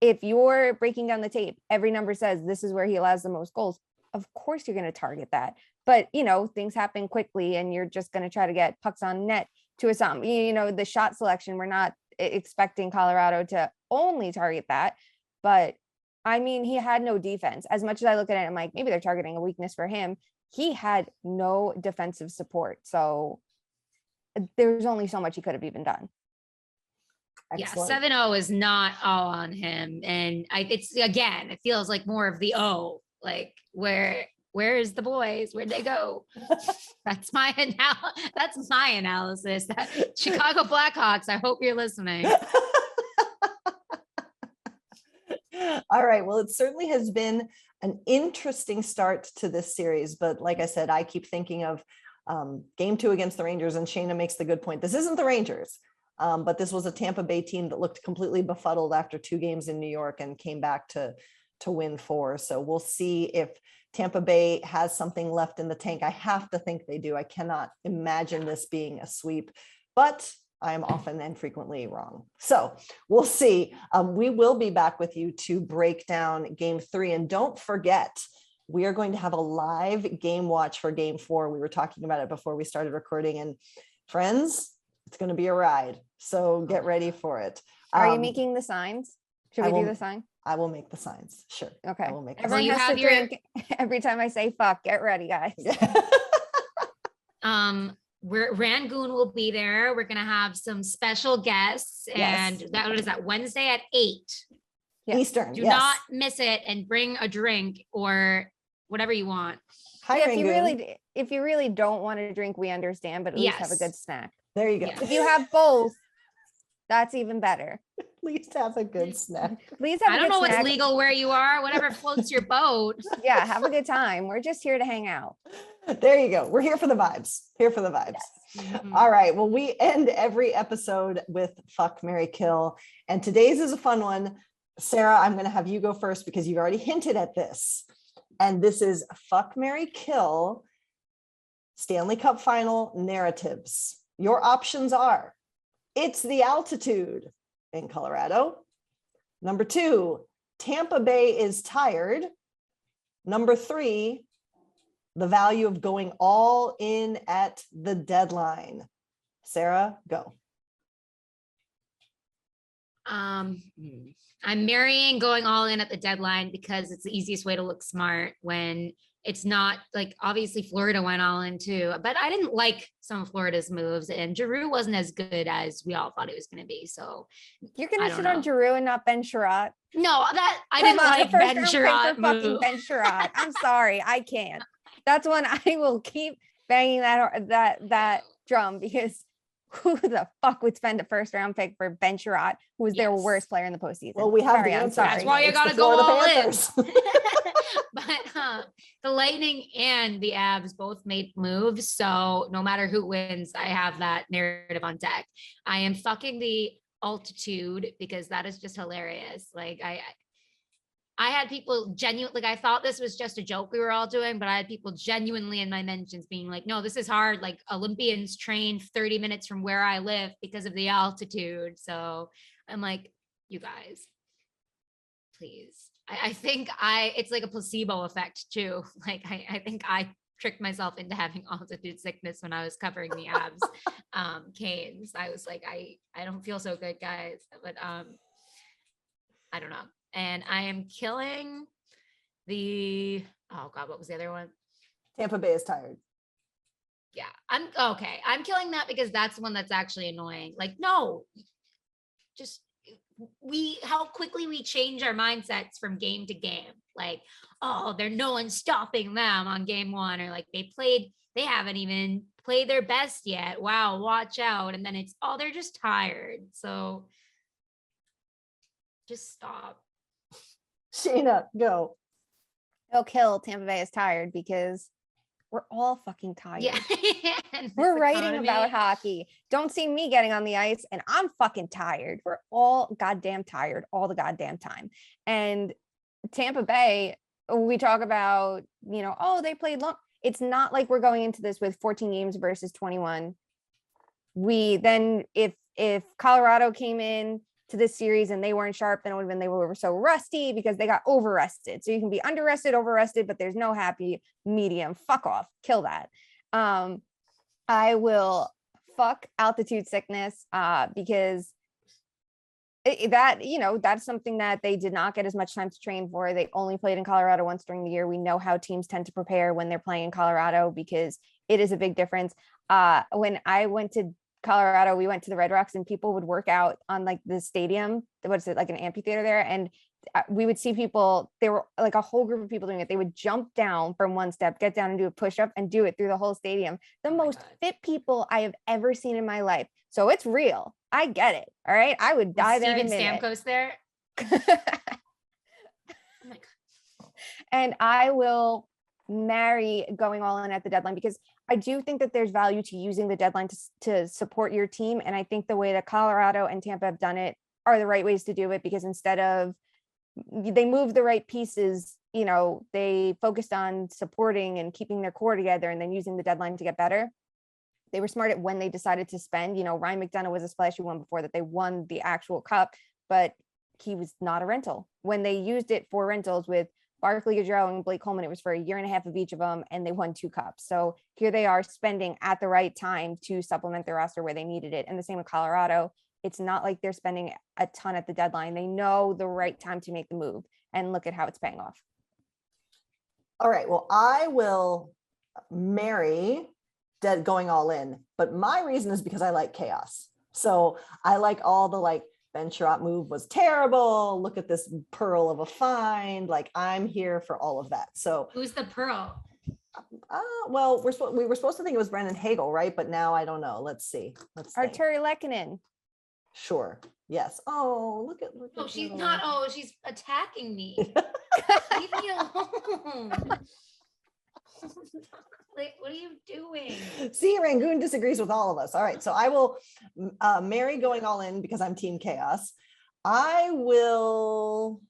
If you're breaking down the tape, every number says this is where he allows the most goals. Of course you're going to target that. But, things happen quickly, and you're just going to try to get pucks on net to a sum. The shot selection, we're not expecting Colorado to only target that. But, I mean, he had no defense. As much as I look at it, I'm like, maybe they're targeting a weakness for him. He had no defensive support. So there's only so much he could have even done. Excellent. Yeah, 7-0 is not all on him. And it feels like more of the like where's the boys? Where'd they go? That's my analysis. Chicago Blackhawks, I hope you're listening. All right. Well, it certainly has been an interesting start to this series. But like I said, I keep thinking of game 2 against the Rangers, and Shayna makes the good point. This isn't the Rangers, but this was a Tampa Bay team that looked completely befuddled after 2 games in New York and came back to win 4. So we'll see if Tampa Bay has something left in the tank. I have to think they do. I cannot imagine this being a sweep, but I am often and frequently wrong. So we'll see. We will be back with you to break down game 3. And don't forget, we are going to have a live game watch for game 4. We were talking about it before we started recording, and friends, it's going to be a ride. So get ready for it. Are you making the signs? Should we do the sign? I will make the signs. Sure. Okay. I will make Everyone has to drink every time I say fuck. Get ready, guys. Rangoon will be there. We're gonna have some special guests, and what is that? Wednesday at 8 Eastern. Do not miss it, and bring a drink or whatever you want. If you really don't want to drink, we understand, but at least have a good snack. There you go. Yes. If you have both, that's even better. At least have a good snack. I don't know what's legal where you are, whatever floats your boat. Yeah, have a good time. We're just here to hang out. There you go. We're here for the vibes. Yes. Mm-hmm. All right. Well, we end every episode with Fuck, Marry, Kill. And today's is a fun one. Sara, I'm going to have you go first because you've already hinted at this. And this is Fuck, Marry, Kill Stanley Cup Final narratives. Your options are: it's the altitude in Colorado. Number 2, Tampa Bay is tired. Number 3, the value of going all in at the deadline. Sara, go. I'm marrying going all in at the deadline because it's the easiest way to look smart when it's not like, obviously Florida went all in too, but I didn't like some of Florida's moves, and Giroux wasn't as good as we all thought it was going to be. So you're going to sit on Giroux and not Ben Sherratt? No, that I didn't like Ben Sherratt move. Ben Sherratt. I'm sorry, I can't. That's one I will keep banging that drum, because who the fuck would spend a first round pick for Ben Sherratt, who was their worst player in the postseason? Well, we have the answer. That's why you got to go all in. But the Lightning and the Avs both made moves. So no matter who wins, I have that narrative on deck. I am fucking the altitude because that is just hilarious. Like I had people genuinely, like, I thought this was just a joke we were all doing, but I had people genuinely in my mentions being like, no, this is hard. Like, Olympians train 30 minutes from where I live because of the altitude. So I'm like, you guys, please. I think it's like a placebo effect too. Like, I think I tricked myself into having altitude sickness when I was covering the abs canes. I was like, I don't feel so good, guys. But I don't know. And I am killing oh God, what was the other one? Tampa Bay is tired. Yeah, I'm okay. I'm killing that because that's the one that's actually annoying. Like, no, just how quickly we change our mindsets from game to game. Like, oh, no one's stopping them on game one, or like they haven't even played their best yet. Wow, watch out. And then it's, oh, they're just tired. So just stop. Shayna, go. They'll kill Tampa Bay is tired because we're all fucking tired. Yeah. We're writing about hockey. Don't see me getting on the ice and I'm fucking tired. We're all goddamn tired all the goddamn time. And Tampa Bay, we talk about, oh, they played long. It's not like we're going into this with 14 games versus 21. If Colorado came in to this series and they weren't sharp, then it would have been they were so rusty because they got over-rested. So you can be under-rested, over-rested, but there's no happy medium. Fuck off. Kill that. I will fuck altitude sickness because that's something that they did not get as much time to train for. They only played in Colorado once during the year. We know how teams tend to prepare when they're playing in Colorado because it is a big difference. When I went to Colorado, we went to the Red Rocks and people would work out on like the stadium. What's it, like an amphitheater there? And we would see people, there were like a whole group of people doing it. They would jump down from one step, get down and do a push-up and do it through the whole stadium. The most fit people I have ever seen in my life. So it's real. I get it. All right. I would die there. Steven Stamkos there. Oh my God. And I will marry going all in at the deadline because I do think that there's value to using the deadline to support your team. And I think the way that Colorado and Tampa have done it are the right ways to do it, because instead of they move the right pieces, they focused on supporting and keeping their core together and then using the deadline to get better. They were smart at when they decided to spend. Ryan McDonough was a splashy one before that. They won the actual cup, but he was not a rental. When they used it for rentals with Barclay Goodrow and Blake Coleman, it was for a year and a half of each of them, and they won 2 cups. So here they are spending at the right time to supplement their roster where they needed it. And the same with Colorado. It's not like they're spending a ton at the deadline. They know the right time to make the move, and look at how it's paying off. All right. Well, I will marry going all in, but my reason is because I like chaos. So I like all the Ben Sherratt move was terrible. Look at this pearl of a find. Like, I'm here for all of that. So who's the pearl? Well, we were supposed to think it was Brendan Hagel, right? But now I don't know. Let's see. Arturi Lehkonen. Sure. Yes. Oh, look at. Oh, she's not. Oh, she's attacking me. Leave me alone. Like, what are you doing? See, Rangoon disagrees with all of us. All right. So I will marry going all in because I'm team chaos. I will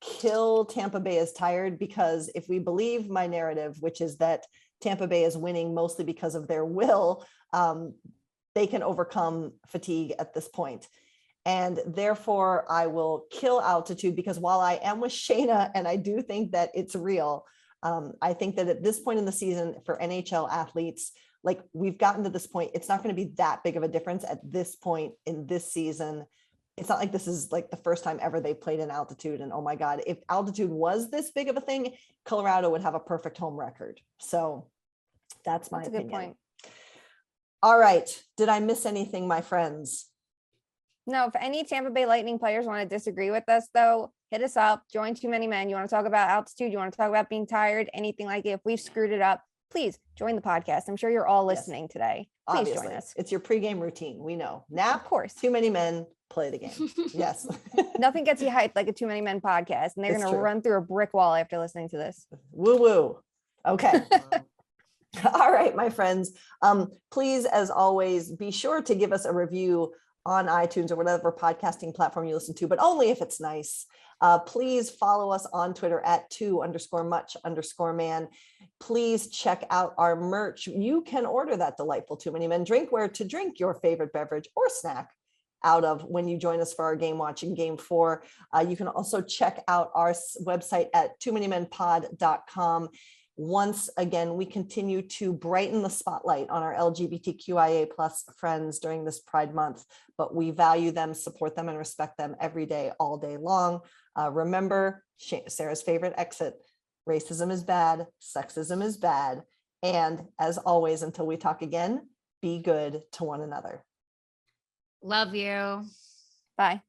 kill Tampa Bay is tired because if we believe my narrative, which is that Tampa Bay is winning mostly because of their will, they can overcome fatigue at this point. And therefore I will kill altitude because while I am with Shayna and I do think that it's real, I think that at this point in the season for NHL athletes, like we've gotten to this point, it's not going to be that big of a difference at this point in this season. It's not like this is like the first time ever they played in altitude. And oh my God, if altitude was this big of a thing, Colorado would have a perfect home record. So that's my opinion. Good point. All right. Did I miss anything, my friends? No, if any Tampa Bay Lightning players want to disagree with us, though, hit us up. Join Too Many Men. You want to talk about altitude? You want to talk about being tired? Anything like it? If we've screwed it up, please join the podcast. I'm sure you're all listening today. Please Obviously. Join us. It's your pregame routine. We know. Nap, of course. Too Many Men, play the game. Yes. Nothing gets you hyped like a Too Many Men podcast, and they're going to run through a brick wall after listening to this. Woo woo. Okay. All right, my friends. Please, as always, be sure to give us a review on iTunes or whatever podcasting platform you listen to, but only if it's nice. Please follow us on Twitter at 2_much_man. Please check out our merch. You can order that delightful Too Many Men drinkware to drink your favorite beverage or snack out of when you join us for our game watching Game 4. You can also check out our website at too-many-men-pod.com. Once again, we continue to brighten the spotlight on our LGBTQIA+ friends during this Pride Month, but we value them, support them, and respect them every day, all day long. Remember Sarah's favorite exit: racism is bad, sexism is bad, and as always, until we talk again, be good to one another. Love you. Bye.